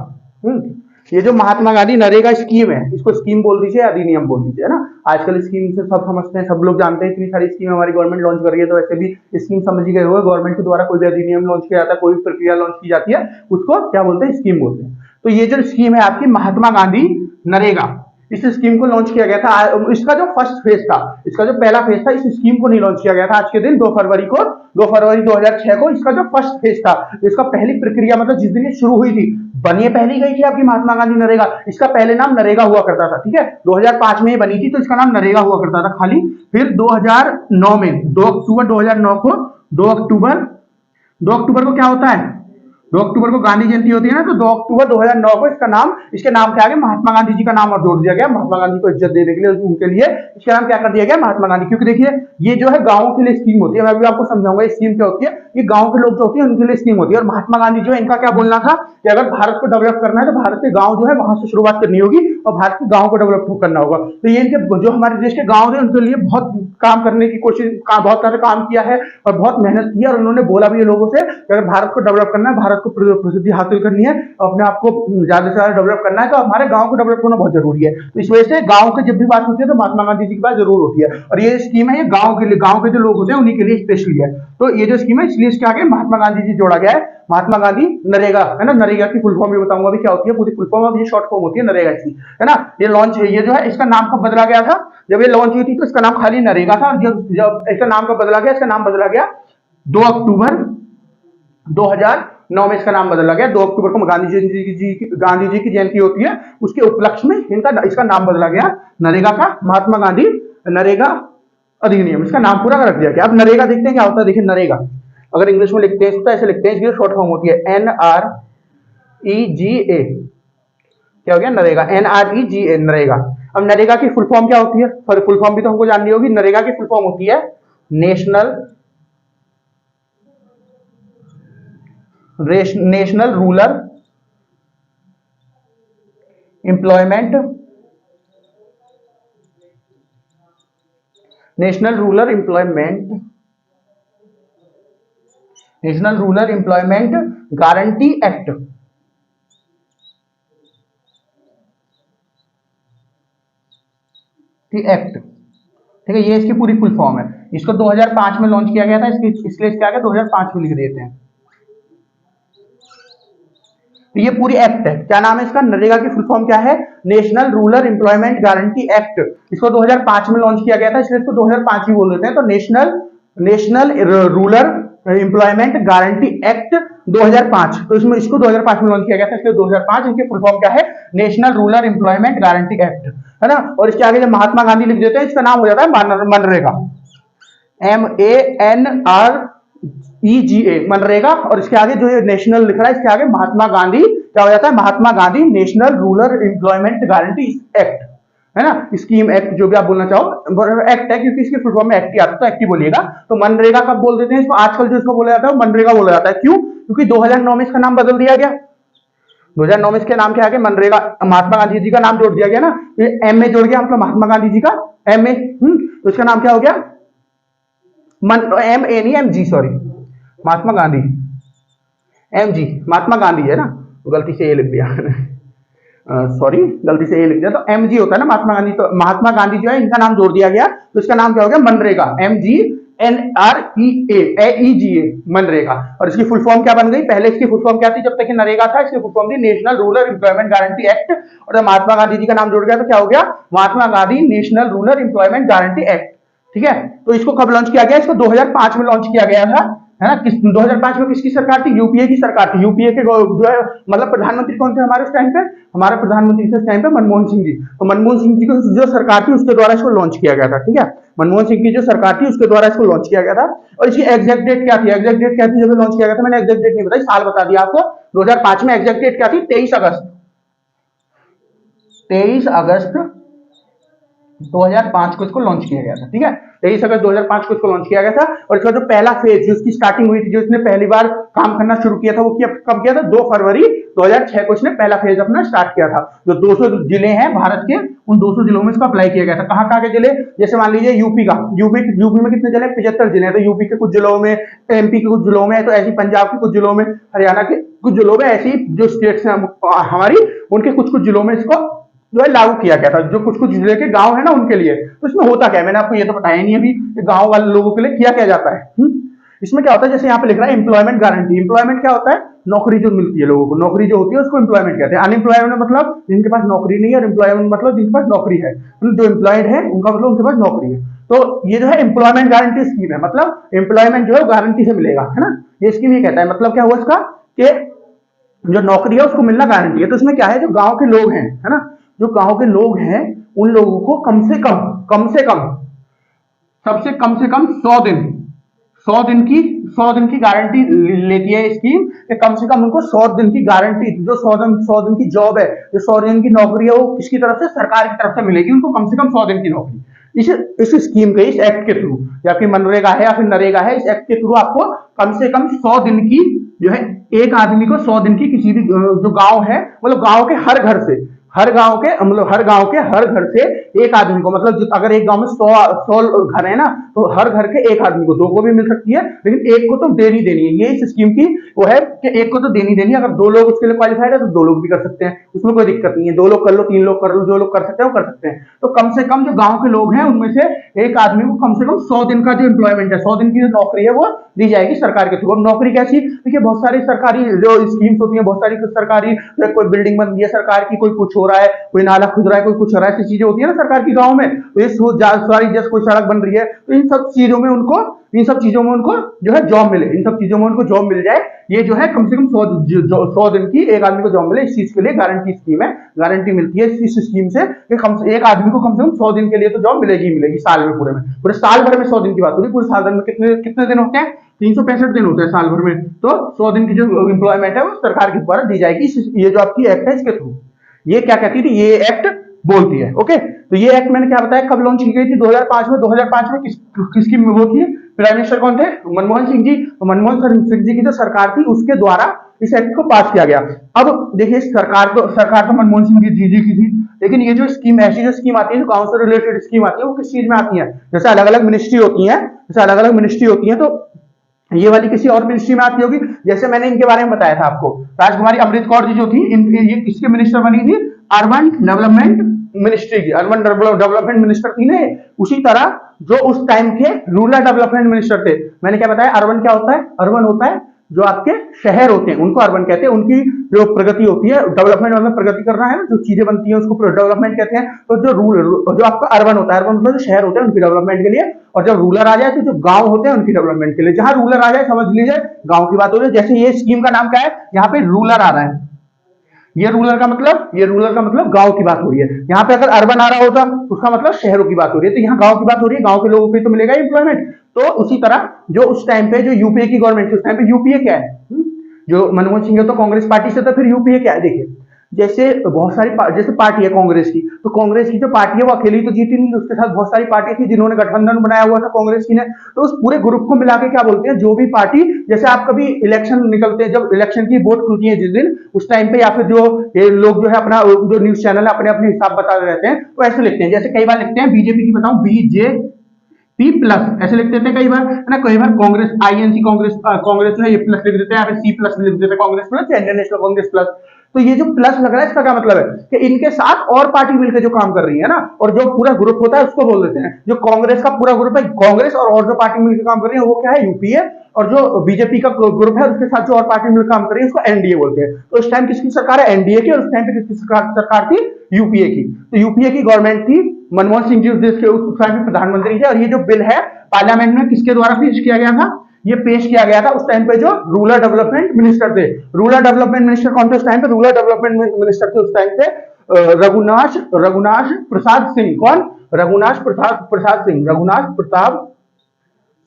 ये जो महात्मा गांधी नरेगा स्कीम है, इसको स्कीम बोल दीजिए, अधिनियम बोल दीजिए, है ना। आजकल स्कीम से सब समझते हैं, सब लोग जानते हैं, इतनी सारी स्कीम हमारी गवर्नमेंट लॉन्च कर रही है, तो वैसे भी स्कीम समझ ही गए हुए, गवर्नमेंट के द्वारा कोई भी अधिनियम लॉन्च किया जाता है, कोई भी प्रक्रिया लॉन्च की जाती है, उसको क्या बोलते हैं, स्कीम बोलते हैं। तो ये जो स्कीम है आपकी महात्मा गांधी नरेगा, इस स्कीम को लॉन्च किया गया था। इसका जो फर्स्ट फेज था, इसका जो पहला फेज था, इस स्कीम को नहीं लॉन्च किया गया था आज के दिन 2 फरवरी 2006 को। इसका जो फर्स्ट फेज था, इसका पहली प्रक्रिया मतलब जिस दिन ये शुरू हुई थी, बनी पहली गई थी आपकी महात्मा गांधी नरेगा। इसका पहले नाम नरेगा हुआ करता था, ठीक है, 2005 में ये बनी थी, तो इसका नाम नरेगा हुआ करता था खाली। फिर 2009 में 2 अक्टूबर 2009 को 2 अक्टूबर को क्या होता है, 2 अक्टूबर को गांधी जयंती होती है ना, तो 2 अक्टूबर 2009 को इसके नाम के आगे महात्मा गांधी जी का नाम और जोड़ दिया गया, महात्मा गांधी को इज्जत देने के लिए, उनके लिए इसका नाम क्या कर दिया गया, महात्मा गांधी। क्योंकि देखिए ये जो है गांवों के लिए स्कीम होती है, मैं अभी आपको समझाऊंगा स्कीम क्या होती है। ये गांव के लोग जो होते हैं उनके लिए स्कीम होती है, और महात्मा गांधी जो है इनका क्या बोलना था कि अगर भारत को डेवलप करना है तो भारत के गांव जो है वहां से शुरुआत करनी होगी, और भारत के गांव को डेवलप करना होगा। तो ये इनके जो हमारे देश के गांव है उनके लिए बहुत काम करने की कोशिश, बहुत सारे काम किया है और बहुत मेहनत की है, और उन्होंने बोला भी ये लोगों से कि अगर भारत को डेवलप करना है, भारत को प्रसिद्धि हासिल करनी है, अपने आप को ज्यादा से ज्यादा डेवलप करना है, तो हमारे गांव को डेवलप करना बहुत जरूरी है। तो इस वजह से गांव की जब भी बात होती है तो महात्मा गांधी जी की बात जरूर होती है, और ये स्कीम है ये गांव के लिए, गांव के जो लोग होते हैं उन्हीं के लिए स्पेशली है। तो ये जो स्कीम है इसलिए इसके आगे महात्मा गांधी जी जोड़ा गया है, महात्मा गांधी नरेगा, है ना। नरेगा की फुल फॉर्म भी बताऊंगा अभी क्या होती है, पूरी फुल फॉर्म, अब ये शॉर्ट फॉर्म होती है नरेगा की, है ना। ये लॉन्च, ये जो है इसका नाम कब बदला गया था, जब ये लॉन्च हुई थी तो इसका नाम खाली नरेगा था, जब इसका नाम कब बदला गया, इसका नाम बदला गया 2 अक्टूबर 2009 में इसका नाम बदला गया। 2 अक्टूबर को गांधी जी की जयंती होती है, उसके उपलक्ष्य में इसका नाम बदला गया नरेगा का, महात्मा गांधी नरेगा अधिनियम, इसका नाम पूरा रख दिया गया। अब नरेगा देखते हैं क्या होता है। देखिए नरेगा अगर इंग्लिश में लिखते हैं तो ऐसे लिखते हैं, इसकी शॉर्ट फॉर्म होती है NREGA। क्या हो गया, नरेगा, NREGA, नरेगा। अब नरेगा की फुल फॉर्म क्या होती है, फुल फॉर्म भी तो हमको जाननी होगी। नरेगा की फुल फॉर्म होती है national Rural Employment Guarantee act. Act, ठीक है, ये इसकी पूरी फुल फॉर्म है। इसको 2005 में लॉन्च किया गया था, इसलिए इसके आगे 2005 में लिख देते हैं। तो ये पूरी एक्ट है, क्या नाम है इसका, नरेगा की फुल फॉर्म क्या है, national Rural Employment Guarantee act. इसको 2005 में लॉन्च किया गया था, इसलिए इसको 2005 ही बोल देते हैं। तो national Rural Employment Guarantee act 2005, तो इसमें इसको 2005 में लॉन्च किया गया था, इसलिए 2005। इनकी फुल फॉर्म क्या है, national Rural Employment Guarantee Act, है ना। और इसके आगे जब महात्मा गांधी लिख देते हैं, इसका नाम हो जाता है मनरेगा, MANREGA, मनरेगा। और इसके आगे जो ये नेशनल लिख रहा है, इसके आगे महात्मा गांधी क्या हो जाता है, Mahatma Gandhi National Rural Employment Guarantee Act, है ना, स्कीम एक्ट जो भी आप बोलना चाहो, एक्ट है क्योंकि इसके फुल फॉर्म में एक्ट ही आता है तो एक्ट ही बोलिएगा। तो मनरेगा कब बोल देते हैं इसको, आजकल जो इसको बोला जाता है मनरेगा बोला जाता है। क्यों? क्योंकि 2009 में इसका नाम बदल दिया गया। 2009 में इसके नाम क्या आ गया, मनरेगा, महात्मा गांधी जी का नाम जोड़ दिया गया ना, तो ये एम ए जोड़ गया, मतलब महात्मा गांधी जी का एम ए, तो इसका नाम क्या हो गया, एम ए नहीं M G, sorry, Mahatma Gandhi, M G, Mahatma Gandhi है ना, तो गलती से ये लिख दिया सॉरी, गलती से ये लिख दिया, तो एम जी होता है ना महात्मा गांधी, तो महात्मा गांधी जो है इनका नाम जोड़ दिया गया, तो इसका नाम क्या हो गया, MNREGA, M G N R E G A ए, मनरेगा। और इसकी फुल फॉर्म क्या बन गई, पहले इसकी फुल फॉर्म क्या थी, जब तक कि नरेगा था इसकी फुल फॉर्म थी national Rural Employment Guarantee act, और जब महात्मा गांधी जी का नाम जुड़ गया तो क्या हो गया, Mahatma Gandhi National Rural Employment Guarantee Act. ठीक है, तो इसको कब लॉन्च किया गया, इसको 2005 में लॉन्च किया गया था, है ना। 2005 में किसकी सरकार थी, यूपीए की सरकार थी। यूपीए के जो है मतलब प्रधानमंत्री कौन थे हमारे उस टाइम पे, हमारे प्रधानमंत्री थे उस टाइम पे मनमोहन सिंह जी। तो मनमोहन सिंह जी की जो सरकार थी उसके द्वारा इसको लॉन्च किया गया था। ठीक है, मनमोहन सिंह की जो सरकार थी उसके द्वारा इसको लॉन्च किया गया था। और इसकी एग्जैक्ट डेट क्या थी, एग्जैक्ट डेट क्या थी जब लॉन्च किया गया था, मैंने एग्जैक्ट डेट नहीं बताई, साल बता दिया आपको, 2005 में एग्जैक्ट डेट क्या थी, 23 अगस्त 2005 को इसको लॉन्च किया गया था। ठीक है, 23 अगस्त 2005 को इसको लॉन्च किया गया था। और इसका जो पहला फेज जिसकी स्टार्टिंग हुई थी, जो इसने पहली बार काम करना शुरू किया था, वो कब किया था, 2 फरवरी 2006 को इसने पहला फेज अपना स्टार्ट किया था। जो 200 जिले हैं भारत के, उन 200 जिलों में इसको अप्लाई किया गया था। कहाँ कहाँ के जिले, जैसे मान लीजिए यूपी का, यूपी में कितने जिले, 75 जिले हैं, तो यूपी के कुछ जिलों में, एमपी के कुछ जिलों में, तो ऐसी पंजाब के कुछ जिलों में, हरियाणा के कुछ जिलों में, ऐसी जो स्टेट्स हैं हमारी, उनके कुछ कुछ जिलों में इसको जो है लागू किया गया था, जो कुछ कुछ जिले के गांव है ना उनके लिए। तो इसमें होता क्या है, मैंने आपको ये तो बताया नहीं अभी, गांव वाले लोगों के लिए किया क्या जाता है। इसमें क्या होता है, जैसे यहाँ पे लिख रहा है एम्प्लॉयमेंट गारंटी। एम्प्लॉयमेंट क्या होता है, नौकरी जो मिलती है लोगों को, नौकरी जो होती है उसको एम्प्लॉयमेंट कहते हैं। अनएम्प्लॉयमेंट मतलब जिनके पास नौकरी नहीं है, और एम्प्लॉयमेंट मतलब जिनके पास नौकरी है, जो एम्प्लॉयड है उनका मतलब उनके पास नौकरी है। तो ये जो है एम्प्लॉयमेंट गारंटी स्कीम है, मतलब एम्प्लॉयमेंट जो है गारंटी से मिलेगा, है ना। ये स्कीम ये कहता है, मतलब क्या हुआ इसका, कि जो नौकरी है उसको मिलना गारंटी है। तो इसमें क्या है, जो गांव के लोग हैं, है ना, जो गांव के लोग हैं उन लोगों को कम से कम सबसे कम से कम 100 दिन की गारंटी लेती है स्कीम, कि कम से कम उनको 100 दिन की गारंटी, जो 100 दिन की जॉब है, जो 100 दिन की नौकरी है, वो किसकी तरफ से, सरकार की तरफ से मिलेगी उनको, कम से कम 100 दिन की नौकरी। इस स्कीम के, इस एक्ट के थ्रू, या फिर मनरेगा है या फिर नरेगा है, इस एक्ट के थ्रू आपको कम से कम 100 दिन की जो है, एक आदमी को 100 दिन की किसी भी जो गांव है, मतलब गांव के हर घर से, हर गांव के हर घर से एक आदमी को, मतलब अगर एक गांव में 100 घर है ना, तो हर घर के एक आदमी को, 2 को भी मिल सकती है, लेकिन एक को तो देनी देनी है। ये इस स्कीम की वो है कि एक को तो देनी देनी है। अगर 2 लोग उसके लिए क्वालिफाइड है तो 2 लोग भी कर सकते हैं, उसमें कोई दिक्कत नहीं है। 2 लोग कर लो, 3 लोग कर लो, जो लोग कर सकते हैं वो कर सकते हैं। तो कम से कम जो गाँव के लोग हैं उनमें से एक आदमी को कम से कम 100 दिन का जो एम्प्लॉयमेंट है, 100 दिन की जो नौकरी है वो दी जाएगी सरकार के थ्रू। अब नौकरी कैसी, देखिए बहुत सारी सरकारी जो स्कीम्स होती है, बहुत सारी सरकारी, कोई बिल्डिंग बन रही है सरकार की, कोई कुछ हो रहा है, कोई नाला खुद रहा है, कोई कुछ हो रहा है, ऐसी चीजें होती है ना सरकार की गांव में। तो ये सारी जैसे कोई सड़क बन रही है, तो इन सब चीजों में उनको जो है जॉब मिले, इन सब चीजों में उनको जॉब मिल जाए। ये जो है कम से कम 100 दिन की एक आदमी को जॉब मिले, इस चीज के लिए गारंटी स्कीम है, गारंटी मिलती है इस स्कीम से, कि एक आदमी को कम से कम 100 दिन के लिए तो जॉब मिलेगी साल में, पूरे साल भर में 100 दिन की बात हो रही। पूरे साल भर में कितने दिन होते हैं, 365 दिन होते हैं साल भर में। तो 100 दिन की जो एम्प्लॉयमेंट है वो सरकार के द्वारा दी जाएगी, ये जो आपकी एक्ट है इसके थ्रू। ये क्या कहती थी, ये एक्ट बोलती है। ओके, तो ये एक्ट मैंने क्या बताया, कब लॉन्च की गई थी, 2005 में। 2005 में किसकी वो थी, प्राइम मिनिस्टर कौन थे, मनमोहन सिंह जी। तो मनमोहन सिंह जी की जो सरकार थी उसके द्वारा इस एक्ट को पास किया गया। अब देखिए सरकार तो मनमोहन सिंह जी की थी, लेकिन ये जो स्कीम, ऐसी जो स्कीम आती है, जो गांव से रिलेटेड स्कीम आती है, वो किस चीज में आती है, जैसे अलग अलग मिनिस्ट्री होती है, तो ये वाली किसी और मिनिस्ट्री में आती होगी। जैसे मैंने इनके बारे में बताया था आपको, राजकुमारी अमृत कौर जी जो थी, ये किसके मिनिस्टर बनी थी, अर्बन डेवलपमेंट मिनिस्ट्री की, अर्बन डेवलपमेंट मिनिस्टर थी ना। उसी तरह जो उस टाइम के रूरल डेवलपमेंट मिनिस्टर थे, मैंने क्या बताया, अर्बन क्या होता है, अर्बन होता है जो आपके शहर होते हैं उनको अर्बन कहते हैं, उनकी जो प्रगति होती है, डेवलपमेंट मतलब प्रगति करना है ना, जो चीजें बनती हैं उसको डेवलपमेंट कहते हैं। तो जो आपका अर्बन होता है, अर्बन मतलब जो शहर होते हैं उनकी डेवलपमेंट के लिए, और जब रूरल आ जाए तो जो गांव होते हैं उनकी डेवलपमेंट के लिए। जहां रूरल आ जाए समझ लीजिए गांव की बात हो रही है। जैसे ये स्कीम का नाम क्या है, यहाँ पे रूरल आ रहा है, ये रूरल का मतलब गांव की बात हो रही है। यहाँ पे अगर अर्बन आ रहा होता तो उसका मतलब शहरों की बात हो रही है, तो यहाँ गांव की बात हो रही है, गांव के लोगों को तो मिलेगा एम्प्लॉयमेंट। तो उसी तरह जो उस टाइम पे जो यूपीए की गवर्नमेंट थी, उस टाइम पे यूपीए क्या है, जो मनमोहन सिंह है तो कांग्रेस पार्टी से, तो फिर यूपीए क्या है, देखिए जैसे बहुत सारी जैसे पार्टी है कांग्रेस की, तो कांग्रेस की जो पार्टी है वो अकेली तो जीती नहीं, उसके साथ बहुत सारी पार्टी थी जिन्होंने गठबंधन बनाया हुआ था कांग्रेस की ने। तो उस पूरे ग्रुप को मिला के क्या बोलते हैं, जो भी पार्टी, जैसे आप कभी इलेक्शन निकलते हैं, जब इलेक्शन की वोट खुलती है जिस दिन, उस टाइम पे या फिर जो ये लोग जो है अपना जो न्यूज चैनल है अपने अपने हिसाब बता रहते हैं, तो ऐसे लिखते हैं। जैसे कई बार लिखते हैं बीजेपी की बताऊं BJP+, ऐसे लिख देते हैं कई बार, है ना। कई बार कांग्रेस INC, कांग्रेस जो है ये प्लस लिख देते हैं, या फिर C+ लिख देते हैं Congress plus, Indian national Congress plus. तो ये जो प्लस लग रहा है इसका क्या मतलब है कि इनके साथ और पार्टी मिलकर जो काम कर रही है ना, और जो पूरा ग्रुप होता है उसको बोल देते हैं, जो कांग्रेस का पूरा ग्रुप है कांग्रेस, और जो पार्टी मिलकर काम कर रही है वो क्या है, यूपीए, और जो बीजेपी का ग्रुप है उसके साथ जो और पार्टी मिलकर काम कर रही है उसको एनडीए बोलते हैं। तो इस टाइम किसकी सरकार है, एनडीए की, और उस टाइम पे किसकी सरकार थी, यूपीए की। तो यूपीए की गवर्नमेंट थी, मनमोहन सिंह जी उस देश के उस टाइम पे प्रधानमंत्री थे। और ये जो बिल है पार्लियामेंट में किसके द्वारा पेश किया गया था, ये पेश किया गया था उस टाइम पे जो रूरल डेवलपमेंट मिनिस्टर थे। रूरल डेवलपमेंट मिनिस्टर कौन थे उस टाइम पे, रूरल डेवलपमेंट मिनिस्टर थे उस टाइम पे रघुनाथ प्रसाद सिंह। कौन, रघुनाथ प्रसाद सिंह, रघुनाथ प्रताप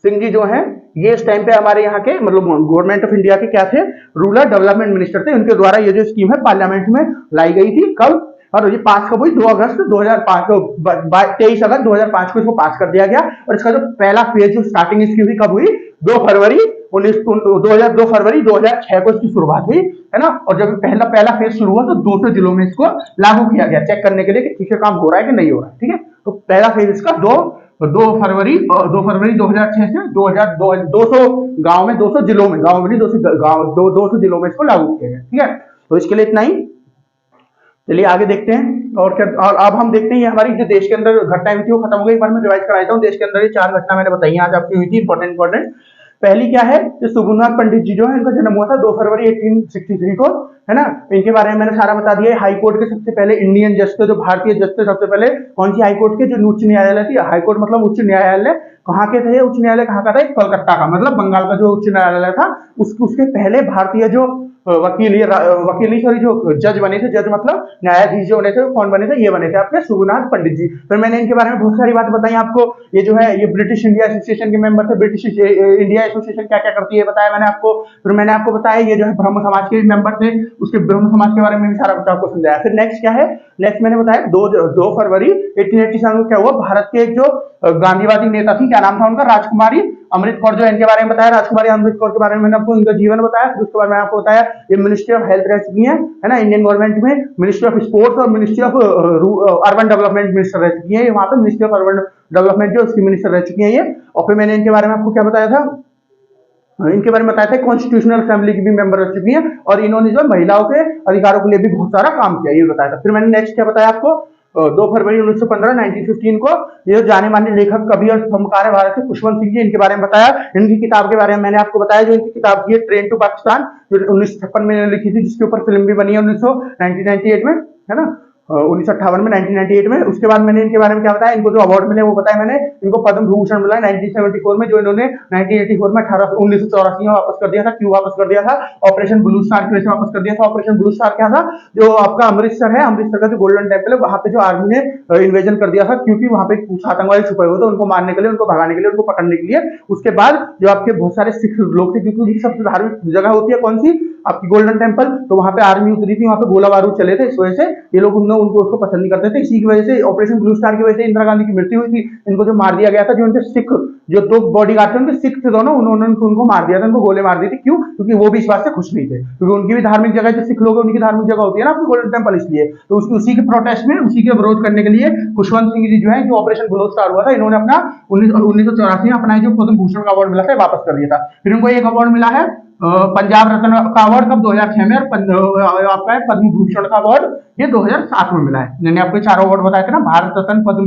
सिंह जी जो हैं, ये इस टाइम पे हमारे यहाँ के मतलब गवर्नमेंट ऑफ इंडिया के क्या थे, रूरल डेवलपमेंट मिनिस्टर थे। उनके द्वारा ये जो स्कीम है पार्लियामेंट में लाई गई थी। कब, और ये पास कब हुई, 2 अगस्त 2005 को, 23 अगस्त 2005 को इसको पास कर दिया गया। और इसका जो पहला फेज जो स्टार्टिंग इसकी हुई कब हुई, 2 फरवरी 2006 को इसकी शुरुआत हुई, है ना। और जब पहला फेज शुरू हुआ तो 200 जिलों में इसको लागू किया गया, चेक करने के लिए कि ठीक है काम हो रहा है कि नहीं हो रहा है, ठीक है। तो पहला फेज इसका 2 फरवरी 2006 से 200 गांव में, 200 जिलों में, गांव में नहीं 200 जिलों में इसको लागू किया गया, ठीक है। तो इसके लिए इतना ही। चलिए आगे देखते हैं और क्या। और अब हम देखते हैं ये हमारी जो देश के अंदर घटनाएं हुई थी वो खत्म हो गई। एक बार मैं रिवाइज कराता हूँ। देश के अंदर ये 4 घटना मैंने बताई आज आपकी हुई थी, इंपॉर्टेंट। पहली क्या है, जो सुगुनाथ पंडित जी जो है इनका जन्म हुआ था 2 फरवरी 1863 को, है ना। इनके बारे में मैंने सारा बता दिया। हाई कोर्ट के सबसे पहले इंडियन जज थे, जो भारतीय जज थे सबसे पहले, कौन सी हाई कोर्ट के, जो उच्च न्यायालय थी। हाई कोर्ट मतलब उच्च न्यायालय, कहाँ के थे उच्च न्यायालय, कहाँ का था, कलकत्ता का, मतलब बंगाल का जो उच्च न्यायालय था उसके पहले भारतीय जो वकील सॉरी जो जज बने थे, जज मतलब न्यायाधीश जो बने थे, कौन बने थे, ये बने थे आपके सुगुनाथ पंडित जी। फिर मैंने इनके बारे में बहुत सारी बातें बताई आपको। ये जो है ये ब्रिटिश इंडिया एसोसिएशन के मेंबर थे। ब्रिटिश इंडिया एसोसिएशन क्या क्या करती है बताया मैंने आपको। फिर मैंने आपको बताया ये जो है ब्रह्म समाज के मेंबर थे, उसके ब्रह्म समाज के बारे में भी सारा कुछ आपको समझाया। फिर नेक्स्ट क्या है, नेक्स्ट मैंने बताया 2 फरवरी 1887 को क्या हुआ, भारत के एक जो गांधीवादी नेता थी, क्या नाम था उनका, राजकुमारी अमृत कौर, जो इनके बारे में बताया, राजकुमारी अमृत कौर के बारे में मैंने आपको इनका जीवन बताया। फिर उसके बाद मैंने आपको बताया ये मिनिस्ट्री ऑफ हेल्थ रह चुकी है ना इंडियन गवर्नमेंट में, मिनिस्ट्री ऑफ स्पोर्ट्स और ministry of urban development minister रह चुकी है, वहां पे मिनिस्ट्री ऑफ अर्बन डेवलपमेंट जो उसकी मिनिस्टर रह चुकी है ये। और फिर मैंने इनके बारे में आपको क्या बताया था, इनके बारे में बताया था कॉन्स्टिट्यूशनल असेंबली की भी मेंबर रह चुकी हैं, और इन्होंने जो महिलाओं के अधिकारों के लिए भी बहुत सारा काम किया, ये बताया था। फिर मैंने नेक्स्ट क्या बताया आपको, 2 फरवरी 1915 को ये जाने माने लेखक, कवि और स्तंभकार है भारत के खुशवंत सिंह जी, इनके बारे में बताया। इनकी किताब के बारे में मैंने आपको बताया, जो इनकी किताब थी है ट्रेन टू पाकिस्तान, जो 1956 में लिखी थी, जिसके ऊपर फिल्म भी बनी है 1998 में, है ना, 1958 में, 1998 में। उसके बाद मैंने इनके बारे में क्या बताया, इनको जो अवार्ड मिले वो बताया मैंने। इनको पद्म भूषण मिला 1974 में, जो इन्होंने 1984 में 1984 में वापस कर दिया था। क्यों वापस कर दिया था, ऑपरेशन ब्लू स्टार की वजह से वापस कर दिया था। ऑपरेशन ब्लू स्टार क्या था, जो आपका अमृतसर है, अमृतसर का जो गोल्डन टेम्पल है, वहां पे जो आर्मी ने इन्वेजन कर दिया था, क्योंकि वहां पे कुछ आतंकवादी छुपे हुए थे, उनको मारने के लिए, उनको भगाने के लिए, उनको पकड़ने के लिए। उसके बाद जो आपके बहुत सारे सिख लोग थे, क्योंकि उनकी सबसे धार्मिक जगह होती है कौन सी, आपकी गोल्डन टेम्पल, तो वहां पे आर्मी उतरी थी, वहां पे गोला बारूद चले थे, इस वजह से ये लोग उनको उसको पसंद नहीं करते थे। इसी की वजह से ऑपरेशन ब्लू स्टार की वजह से इंदिरा गांधी की मृत्यु हुई थी। इनको जो मार दिया गया था, जो उनके सिख जो 2 बॉडीगार्ड थे, उनके सिख थे दोनों, उन्होंने उनको मार दिया था, उनको गोले मार दिए थे। क्यों, क्योंकि वो भी इस बात से खुश नहीं थे, क्योंकि उनकी भी धार्मिक जगह, जो सिख लोग उनकी धार्मिक जगह होती है ना आपकी गोल्डन टेम्पल, इसलिए। तो उसी के प्रोटेस्ट में, उसी के विरोध करने के लिए खुशवंत सिंह जी जो है, जो ऑपरेशन ब्लू स्टार हुआ था, इन्होंने अपना 1984 में अपना जो पद्म भूषण का अवार्ड मिला था वापस कर दिया था। फिर इनको एक अवार्ड मिला है पंजाब रत्न का अवार्ड, कब, 2006 में। और आपका पद्म भूषण का अवार्ड ये 2007 में मिला है। मैंने आपको 4 अवार्ड बताए थे ना, भारत रत्न, पद्म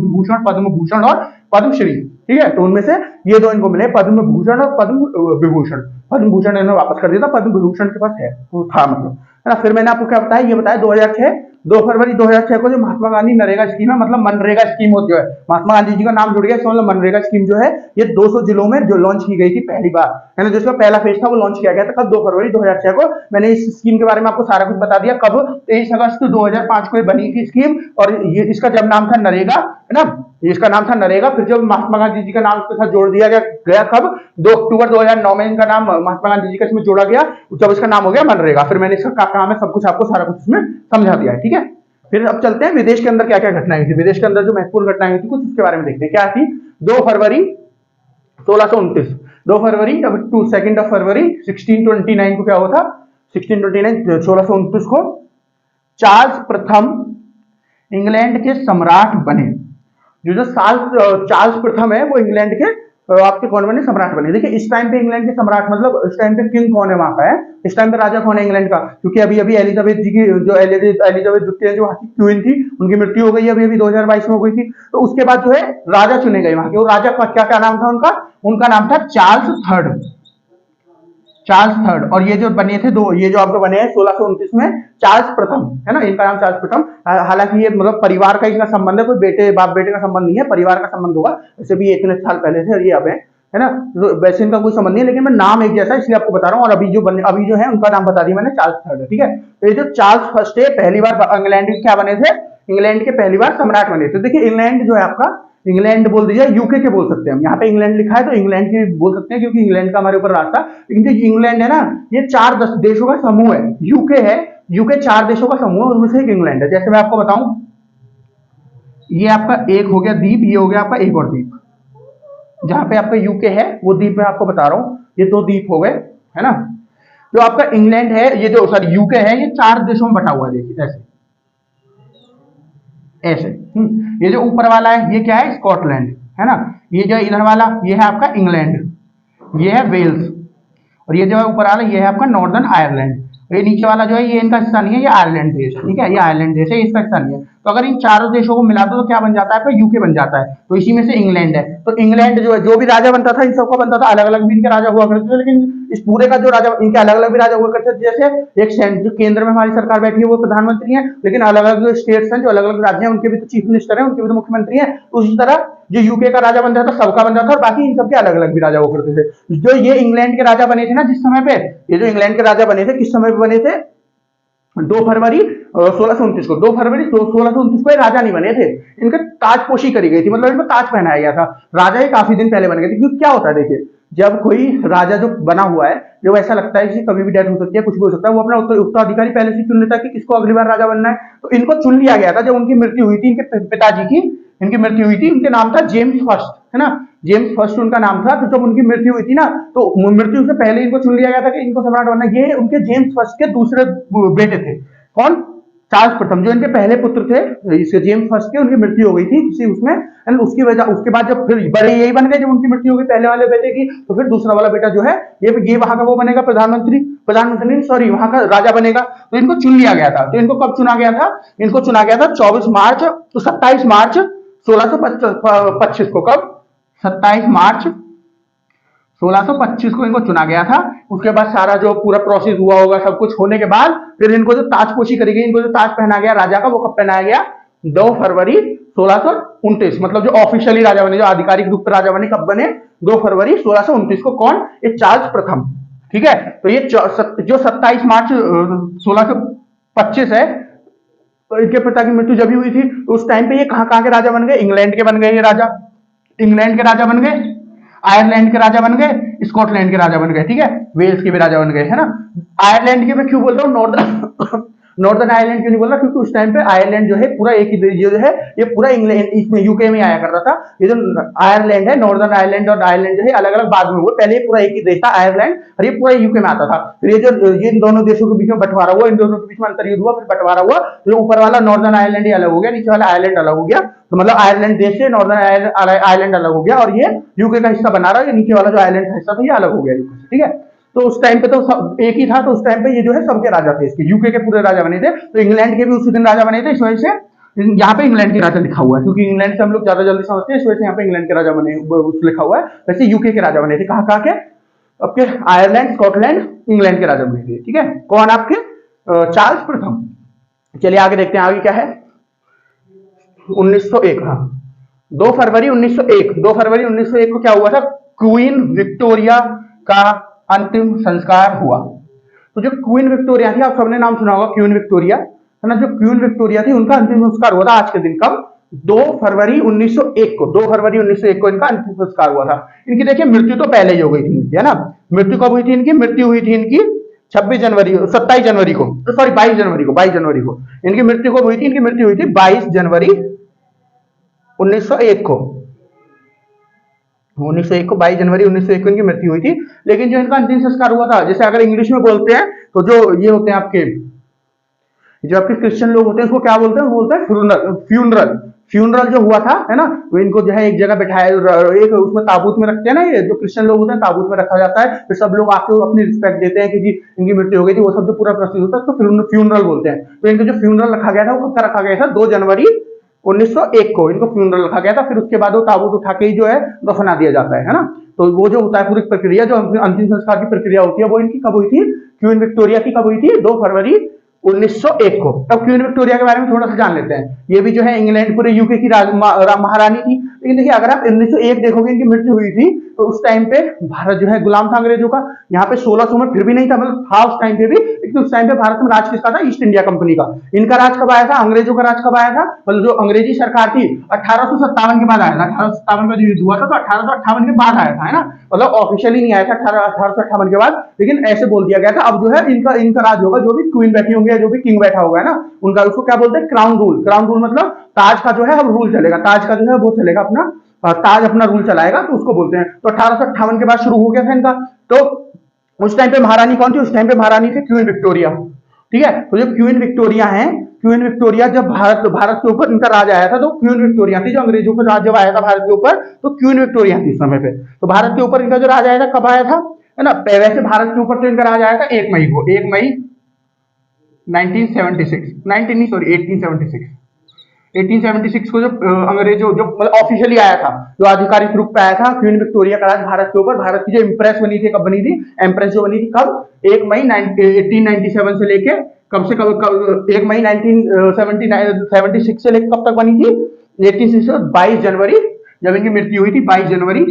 भूषण और पद्मश्री, ठीक है। तो उनमें से ये 2 इनको मिले, पद्म भूषण और पद्म विभूषण। पद्म भूषण इन्होंने वापस कर दिया था, पद्म विभूषण के पास है, तो था मतलब, है ना। फिर मैंने आपको क्या बताया, ये बताया 2 फरवरी 2006 को जो महात्मा गांधी नरेगा स्कीम है, मतलब मनरेगा स्कीम होती है, महात्मा गांधी जी का नाम जुड़ गया इसमें, मतलब मनरेगा स्कीम जो है ये 200 जिलों में जो लॉन्च की गई थी पहली बार, है ना। जिसका पहला फेज था वो लॉन्च किया गया था कब, 2 फरवरी 2006 को। मैंने इस स्कीम के बारे में आपको सारा कुछ बता दिया। कब, 23 अगस्त 2005 को बनी थी स्कीम, और ये इसका जब नाम था नरेगा, है ना। इसका नाम था नरेगा। फिर जब महात्मा गांधी जी का नाम उसके साथ जोड़ दिया गया कब 2 अक्टूबर 2009 में इनका नाम महात्मा गांधी जी का इसमें जोड़ा गया, जब इसका नाम हो गया मनरेगा। फिर मैंने इसका काम है सब कुछ आपको सारा कुछ इसमें समझा दिया है, ठीक है। फिर अब चलते हैं विदेश के अंदर क्या क्या घटनाएं हुई थी। विदेश के अंदर जो महत्वपूर्ण घटनाएं हुई थी कुछ उसके बारे में देखते हैं। क्या थी? 2 फरवरी 1629, 2 फरवरी अब 2 फरवरी 1629 को क्या हुआ था? 1629 को चार्ल्स प्रथम इंग्लैंड के सम्राट बने। जो चार्ल्स प्रथम है वो इंग्लैंड के आपके कौन बने? सम्राट बने। देखिए इस टाइम पे इंग्लैंड के सम्राट मतलब इस टाइम पे किंग कौन है वहां का है, इस टाइम पे राजा कौन है इंग्लैंड का? क्योंकि अभी अभी एलिजाबेथ जी की जो एलिजाबेथ द्वितीय जो वहां की क्वीन थी उनकी मृत्यु हो गई, अभी अभी 2022 में हो गई थी। तो उसके बाद जो है राजा चुने गए वहां के। वो राजा का क्या क्या नाम था उनका? उनका नाम था चार्ल्स थर्ड, चार्ल्स थर्ड। और ये जो बने थे दो, ये जो आपको बने हैं 1629 में चार्ल्स प्रथम, है ना, इनका नाम चार्ल्स प्रथम। हालांकि ये मतलब परिवार का इनका संबंध है, कोई बेटे बाप बेटे का संबंध नहीं है, परिवार का संबंध होगा। वैसे भी ये इतने साल पहले थे और ये अब है ना, तो वैसे इनका कोई संबंध नहीं है, लेकिन मैं नाम एक जैसा इसलिए आपको बता रहा हूँ। और अभी जो है उनका नाम बता दिया मैंने, चार्ल्स थर्ड है, ठीक है। तो ये जो चार्ल्स फर्स्ट है पहली बार इंग्लैंड के क्या बने थे? इंग्लैंड के पहली बार सम्राट बने थे। देखिए इंग्लैंड जो है आपका, इंग्लैंड बोल दीजिए, यूके के बोल सकते हैं हम। यहाँ पे इंग्लैंड लिखा है तो इंग्लैंड के बोल सकते हैं क्योंकि इंग्लैंड का हमारे ऊपर रास्ता। लेकिन जो इंग्लैंड है ना, ये 4 देशों का समूह है। यूके है, यूके 4 देशों का समूह है, उनमें से एक इंग्लैंड है। जैसे मैं आपको बताऊं, ये आपका एक हो गया द्वीप, ये हो गया आपका एक और द्वीप। जहां पे आपका यूके है वो द्वीप मैं आपको बता रहा हूं, ये 2 द्वीप हो गए, है ना। जो आपका इंग्लैंड है, ये जो सॉरी यूके है, ये 4 देशों में बटा हुआ है। देखिए ऐसे ऐसे। ये जो ऊपर वाला है ये क्या है? स्कॉटलैंड, है ना। ये जो इधर वाला ये है आपका इंग्लैंड, ये है वेल्स, और ये जो है ऊपर वाला ये है आपका नॉर्दर्न आयरलैंड। ये नीचे वाला जो है ये इनका हिस्सा नहीं है, ये आयरलैंड देश, ठीक है, ये आयरलैंड देश है, इसका हिस्सा नहीं है। तो अगर इन चारों देशों को मिला दो तो क्या बन जाता है? आपका यूके बन जाता है। तो इसी में से इंग्लैंड है। तो इंग्लैंड जो है, जो भी राजा बनता था इन सबका बनता था, अलग अलग भी इनके राजा हुआ करते थे, लेकिन इस पूरे का जो राजा इनके अलग अलग भी राजा हुआ करते थे। जैसे एक जो केंद्र में हमारी सरकार बैठी है वो प्रधानमंत्री है, लेकिन अलग अलग जो स्टेट्स हैं, जो अलग अलग राज्य हैं, उनके भी तो चीफ मिनिस्टर है, उनके भी तो मुख्यमंत्री है। उसी तरह जो यूके का राजा बन जाता था सबका बन जाता था, और बाकी इन सबके अलग अलग भी राजा हुआ करते थे। जो ये इंग्लैंड के राजा बने थे ना जिस समय पे, ये जो इंग्लैंड के राजा बने थे किस समय पे बने थे? 2 फरवरी 1629 को। 2 फरवरी 1629 को ये राजा नहीं बने थे, इनका ताजपोशी करी गई थी, मतलब इनको ताज पहनाया गया था। राजा ही काफी दिन पहले बन गए थे। क्योंकि क्या होता है देखिए, जब कोई राजा जो बना हुआ है, जो ऐसा लगता है कि कभी भी डेथ हो सकती है, कुछ भी हो सकता है, वो अपना उत्तराधिकारी पहले से चुन लेता है कि किसको अगली बार राजा बनना है। तो इनको चुन लिया गया था जब उनकी मृत्यु हुई थी, इनके पिताजी की इनकी मृत्यु हुई थी। इनके नाम था जेम्स फर्स्ट, है ना, जेम्स फर्स्ट उनका नाम था। तो जब उनकी मृत्यु हुई थी ना, तो मृत्यु से पहले इनको चुन लिया गया था कि इनको सम्राट बनना। ये उनके जेम्स फर्स्ट के दूसरे बेटे थे। कौन? चार्ल्स प्रथम। जो इनके पहले पुत्र थे इसके जेम्स फर्स्ट के, उनकी मृत्यु हो गई थी किसी उसमें, एंड उसकी वजह उसके बाद जब फिर बड़े यही बन गए, जब उनकी मृत्यु हो गई पहले वाले बेटे की, तो फिर दूसरा वाला बेटा जो है ये वहां का वो बनेगा प्रधानमंत्री सॉरी वहां का राजा बनेगा। तो इनको चुन लिया गया था। तो इनको कब चुना गया था? इनको चुना गया था 24 मार्च, तो 27 मार्च 1625 को। कब? 27 मार्च 1625 को इनको चुना गया था। उसके बाद सारा जो पूरा प्रोसेस हुआ होगा, सब कुछ होने के बाद फिर इनको जो ताजपोशी करी गई, इनको जो ताज पहनाया गया राजा का, वो कब पहनाया गया? 2 फरवरी 1629। मतलब जो ऑफिशियली राजा बने, जो आधिकारिक रूप से राजा बने, कब बने? 2 फरवरी 1629 को। कौन? ये चार्ल्स प्रथम, ठीक है। तो ये जो 27 मार्च 1625 है, तो इनके पिता की मृत्यु जब हुई थी, तो उस टाइम पे ये कहां के राजा बन गए? इंग्लैंड के बन गए ये राजा, इंग्लैंड के राजा बन गए, आयरलैंड के राजा बन गए, स्कॉटलैंड के राजा बन गए, ठीक है, वेल्स के भी राजा बन गए, है ना। आयरलैंड के मैं क्यों बोल रहा हूँ नॉर्दर्न आयरलैंड क्यों नहीं बोल रहा? क्योंकि उस टाइम पे आयरलैंड जो है पूरा एक ही देश जो है, ये पूरा इंग्लैंड इसमें यूके में आया करता था। ये जो आयरलैंड है, नॉर्दर्न आयरलैंड और आयरलैंड जो है अलग अलग बाद में हुए, पहले पूरा एक ही देश था आयरलैंड, और ये पूरा यूके में आता था। फिर ये जो ये इन दोनों देशों के बीच में बंटवारा हुआ, इन दोनों के बीच में अंतर्युद्ध हुआ, फिर बंटवारा हुआ, तो ऊपर वाला नॉर्दर्न आयरलैंड ही अलग हो गया, नीचे वाला आयरलैंड अलग हो गया। तो मतलब आयरलैंड देश से नॉर्दर्न आयरलैंड अलग हो गया, और ये यूके का हिस्सा बना रहा है। नीचे वाला जो आयरलैंड का हिस्सा था ये अलग हो गया यूके से, ठीक है। तो उस टाइम पे तो सब एक ही था। तो उस टाइम पे ये जो है सबके राजा थे, इसके यूके के पूरे राजा बने थे। तो इंग्लैंड के भी उसी दिन राजा बने थे, इस वजह से यहाँ पे इंग्लैंड के राजा लिखा हुआ है, क्योंकि इंग्लैंड से हम लोग ज्यादा जल्दी समझते हैं, इस वजह से यहाँ पे इंग्लैंड के राजा बने लिखा हुआ है। वैसे यूके के राजा बने थे, कहाँ के? आपके आयरलैंड, स्कॉटलैंड, इंग्लैंड के राजा बने थे, ठीक है। कौन? आपके चार्ल्स प्रथम। चलिए आगे देखते हैं, आगे क्या है? 1901, हाँ 2 फरवरी 1901, 2 फरवरी 1901 को क्या हुआ था? क्वीन विक्टोरिया का अंतिम संस्कार हुआ। तो जो क्वीन विक्टोरिया थी, आप सबने नाम सुना होगा, क्वीन विक्टोरिया, है ना। जो क्वीन विक्टोरिया थी उनका अंतिम संस्कार हुआ था आज के दिन। कब? 2 फरवरी 1901 को, 2 फरवरी 1901 को इनका अंतिम संस्कार हुआ था। इनकी देखिए मृत्यु तो पहले ही हो गई थी इनकी, है ना। मृत्यु कब हुई थी इनकी? मृत्यु हुई थी इनकी 26 जनवरी 27 जनवरी को, सॉरी 22 जनवरी को, 22 जनवरी को इनकी मृत्यु कब हुई थी? इनकी मृत्यु हुई थी 22 जनवरी 1901 को, 1901 को, 22 जनवरी 1901 को इनकी मृत्यु हुई थी। लेकिन जो इनका अंतिम संस्कार हुआ था, जैसे अगर इंग्लिश में बोलते हैं तो जो ये होते हैं आपके, जो आपके क्रिश्चियन लोग होते हैं उसको क्या बोलते हैं? बोलते हैं फ्यूनरल। फ्यूनरल फ्यूनरल जो हुआ था, है ना, वो इनको जो है एक जगह बैठाया, एक उसमें ताबूत में रखते हैं ना, ये जो क्रिश्चियन लोग होते हैं ताबूत में रखा जाता है, फिर सब लोग आके अपनी रिस्पेक्ट देते हैं कि जी इनकी मृत्यु हो गई थी, वो सब जो पूरा प्रोसेस होता है उसको फ्यूनरल बोलते हैं। तो इनको जो फ्यूनरल रखा गया था वो कब रखा गया था? 2 जनवरी 1901 को इनको फ्यूनरल रखा गया था। फिर उसके बाद वो ताबूत उठा के ही जो है दफना दिया जाता है ना। तो वो जो होता है पूरी प्रक्रिया, जो अंतिम संस्कार की प्रक्रिया होती है, वो इनकी कब हुई थी? क्वीन विक्टोरिया की कब हुई थी? 2 फरवरी 1901 को। तब क्वीन विक्टोरिया के बारे में थोड़ा सा जान लेते हैं। ये भी जो है इंग्लैंड पूरे यूके की महारानी थी। लेकिन देखिए अगर आप 1901 देखोगे इनकी मृत्यु हुई थी, तो उस टाइम पे भारत जो है गुलाम था अंग्रेजों का। यहाँ पे 1600 में फिर भी नहीं था, मतलब था उस टाइम पे भी, लेकिन उस टाइम पे भारत में राज किसका था? ईस्ट इंडिया कंपनी का। इनका राज कब आया था? अंग्रेजों का राज कब आया था? मतलब जो अंग्रेजी सरकार थी 1857 के बाद आया था। 1857 का जो युद्ध हुआ था तो 1858 के बाद आया था, है ना। मतलब ऑफिशियली नहीं आया था 1858 के बाद, लेकिन ऐसे बोल दिया गया था अब जो है इनका राज होगा, जो भी क्वीन बैठी होंगे या जो भी किंग बैठा होगा, है ना, उनका। उसको क्या बोलते हैं? Crown rule. क्राउन रूल मतलब ताज का जो है अब रूल चलेगा, ताज का जो है वो चलेगा अपना, ताज अपना रूल चलाएगा, तो उसको बोलते हैं। तो 1858 के बाद शुरू हो गया था इनका। तो उस टाइम पे महारानी कौन थी? उस टाइम पे महारानी थी क्वीन विक्टोरिया। ठीक है, तो जो क्वीन विक्टोरिया है, क्वीन विक्टोरिया जब भारत के ऊपर इनका राज आया था तो क्वीन विक्टोरिया थी। जो अंग्रेजों का राज जब आया था भारत के ऊपर तो क्वीन विक्टोरिया थी उस समय पे। तो भारत के ऊपर इनका जो राज आया था कब आया था, है ना। वैसे भारत के ऊपर तो इनका राज आया था 1 मई को, 1 मई 1976, 19 नहीं सॉरी 1876, 1876 को जो अंग्रेजों जो मतलब ऑफिशियली आया था, जो आधिकारिक रूप पे आया था क्वीन विक्टोरिया का राज भारत के ऊपर। भारत की जो इम्प्रेस बनी थी, कब बनी थी? एम्प्रेस जो बनी थी कब? 1 मई 1897 से लेके कब से कब 1 मई 1976 से लेकर कब तक बनी थी? 1860, 22 जनवरी जब इनकी मृत्यु हुई थी, 22 जनवरी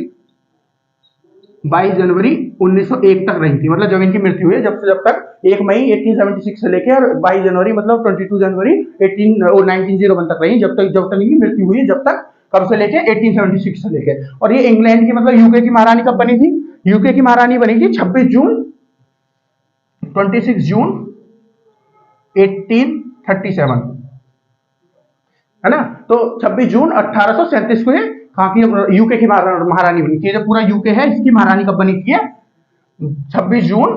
1901 तक रही थी। मतलब जब इनकी मृत्यु हुई जब तक 1 मई 1876 से लेकर और 22 जनवरी मतलब 22 जनवरी 1901 तक रही, जब तक इनकी मृत्यु हुई, जब तक कब से लेके 1876 से लेके। और ये इंग्लैंड की मतलब यूके की महारानी कब बनी थी? यूके की महारानी बनी थी 26 जून 1837, है ना। तो 26 जून 1837 को कहाँ की यूके की महारानी बनी थी। जो पूरा यूके है इसकी महारानी कब बनी थी? 26 जून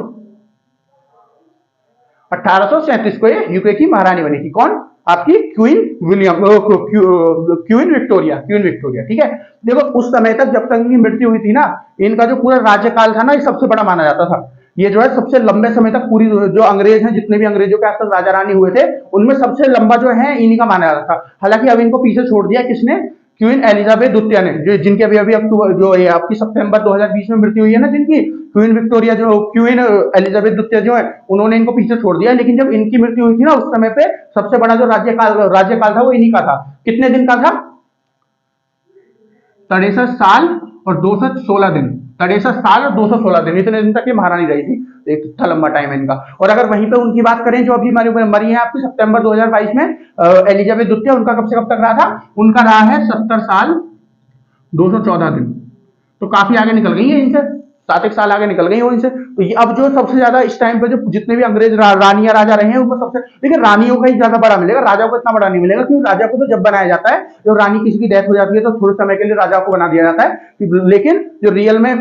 1837 को यूके की महारानी बनी थी। कौन? आपकी क्वीन विक्टोरिया। ठीक है, देखो उस समय तक जब तक इनकी मृत्यु हुई थी ना, इनका जो पूरा राज्यकाल था ना, ये सबसे बड़ा माना जाता था। ये जो है सबसे लंबे समय तक पूरी जो अंग्रेज हैं, जितने भी अंग्रेजों के आसपास राजा रानी हुए थे, उनमें सबसे लंबा जो है इन्हीं का माना जाता था। हालांकि अब इनको पीछे छोड़ दिया किसने? क्वीन एलिजाबेथ द्वितीय ने, जो जिनके अभी अक्टूबर जो ये आपकी सितंबर 2020 में मृत्यु हुई है ना, जिनकी क्वीन विक्टोरिया जो क्वीन एलिजाबेथ द्वितीय जो है, उन्होंने इनको पीछे छोड़ दिया। लेकिन जब इनकी मृत्यु हुई थी ना, उस समय पे सबसे बड़ा जो राज्यकाल था वो इन्हीं का था। कितने दिन का था? 63 साल और 216 दिन। 63 साल और 216 दिन, इतने दिन तक ये महारानी रही थी। एक इतना लंबा टाइम है इनका। और अगर वहीं पे उनकी बात करें जो अभी मरी है आपकी सितंबर 2022 में, एलिजाबेथ द्वितीय, उनका कब से कब तक रहा था? उनका रहा है 70 साल 214 दिन। तो काफी आगे निकल गई है इनसे, 7 साल आगे निकल गई हो इनसे। तो ये अब जो सबसे ज्यादा इस टाइम पे जो जितने भी अंग्रेज रानियां राजा रहे हैं उनको सबसे, लेकिन रानियों का ही ज्यादा बड़ा मिलेगा, राजा को इतना बड़ा नहीं मिलेगा। क्योंकि राजा को तो जब बनाया जाता है, जब रानी किसी की डेथ हो जाती है तो थोड़े समय के लिए राजा को बना दिया जाता है, लेकिन जो रियल में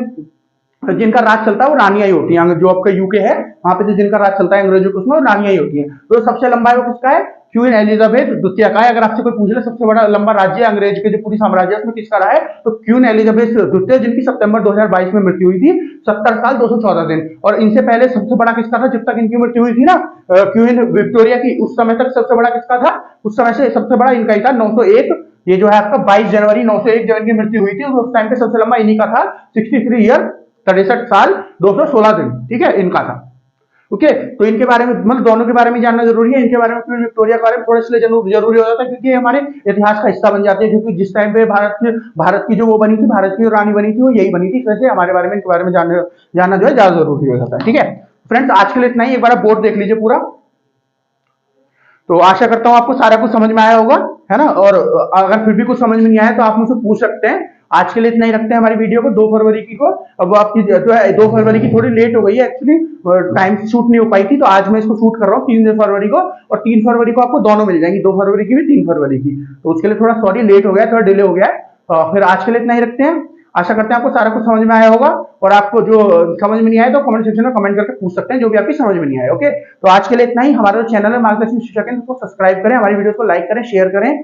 जिनका राज चलता है वो रानियां ही होती हैं। जो आपका यूके है वहां पे जो जिनका राज चलता है अंग्रेजों के, उसमें रानियां ही होती हैं। तो सबसे लंबा है वो किसका है? क्वीन एलिजाबेथ द्वितीय का है। अगर आपसे कोई पूछ ले सबसे बड़ा लंबा राज्य अंग्रेज के जो पूरी साम्राज्य उसमें किसका रहा है, तो क्वीन एलिजाबेथ द्वितीय, जिनकी सितंबर 2022 में मृत्यु हुई थी, 70 साल 214 दिन। और इनसे पहले सबसे बड़ा किसका था जब तक इनकी मृत्यु हुई थी ना, क्वीन विक्टोरिया की? उस समय तक सबसे बड़ा किसका था? उस समय से सबसे बड़ा इनका ही था, 901। ये जो है आपका 22 जनवरी 901 जब इनकी मृत्यु हुई थी, उस टाइम पे सबसे लंबा इन्हीं का था, 63 ईयर 63 साल 216 दिन। ठीक है, इनका था। ओके, तो इनके बारे में मतलब दोनों के बारे में जानना जरूरी है। इनके बारे में क्वीन विक्टोरिया के बारे में थोड़ा इसलिए जरूरी हो जाता है क्योंकि हमारे इतिहास का हिस्सा बन जाते हैं। क्योंकि जिस टाइम पे भारत की जो वो बनी थी, भारत की जो रानी बनी थी, वो यही बनी थी। वैसे हमारे बारे में इनके बारे में जानना जो है ज्यादा जरूरी हो जाता है। ठीक है फ्रेंड्स, आज के लिए इतना ही। एक बार बोर्ड देख लीजिए पूरा। तो आशा करता हूं आपको सारा कुछ समझ में आया होगा। है ना। और अगर फिर भी कुछ समझ में नहीं आया तो आप मुझसे पूछ सकते हैं। आज के लिए इतना ही रखते हैं हमारी वीडियो को 2 फरवरी की को। अब आपकी जो है 2 फरवरी की थोड़ी लेट हो गई है एक्चुअली, टाइम से शूट नहीं हो पाई थी, तो आज मैं इसको शूट कर रहा हूँ 3 फरवरी को, और 3 फरवरी को आपको दोनों मिल जाएंगी, 2 फरवरी की भी 3 फरवरी की। तो उसके लिए थोड़ा सॉरी, लेट हो गया, थोड़ा डिले हो गया है। फिर आज के लिए इतना ही रखते हैं। आशा करते हैं आपको सारा कुछ समझ में आया होगा, और आपको जो समझ में नहीं आया तो कमेंट सेक्शन में कमेंट करके पूछ सकते हैं, जो भी आपकी समझ में नहीं आया। ओके, तो आज के लिए इतना ही। हमारा जो चैनल है मार्गदर्शन शिक्षा केंद्र, उसको सब्सक्राइब करें, हमारी वीडियो को लाइक करें, शेयर करें।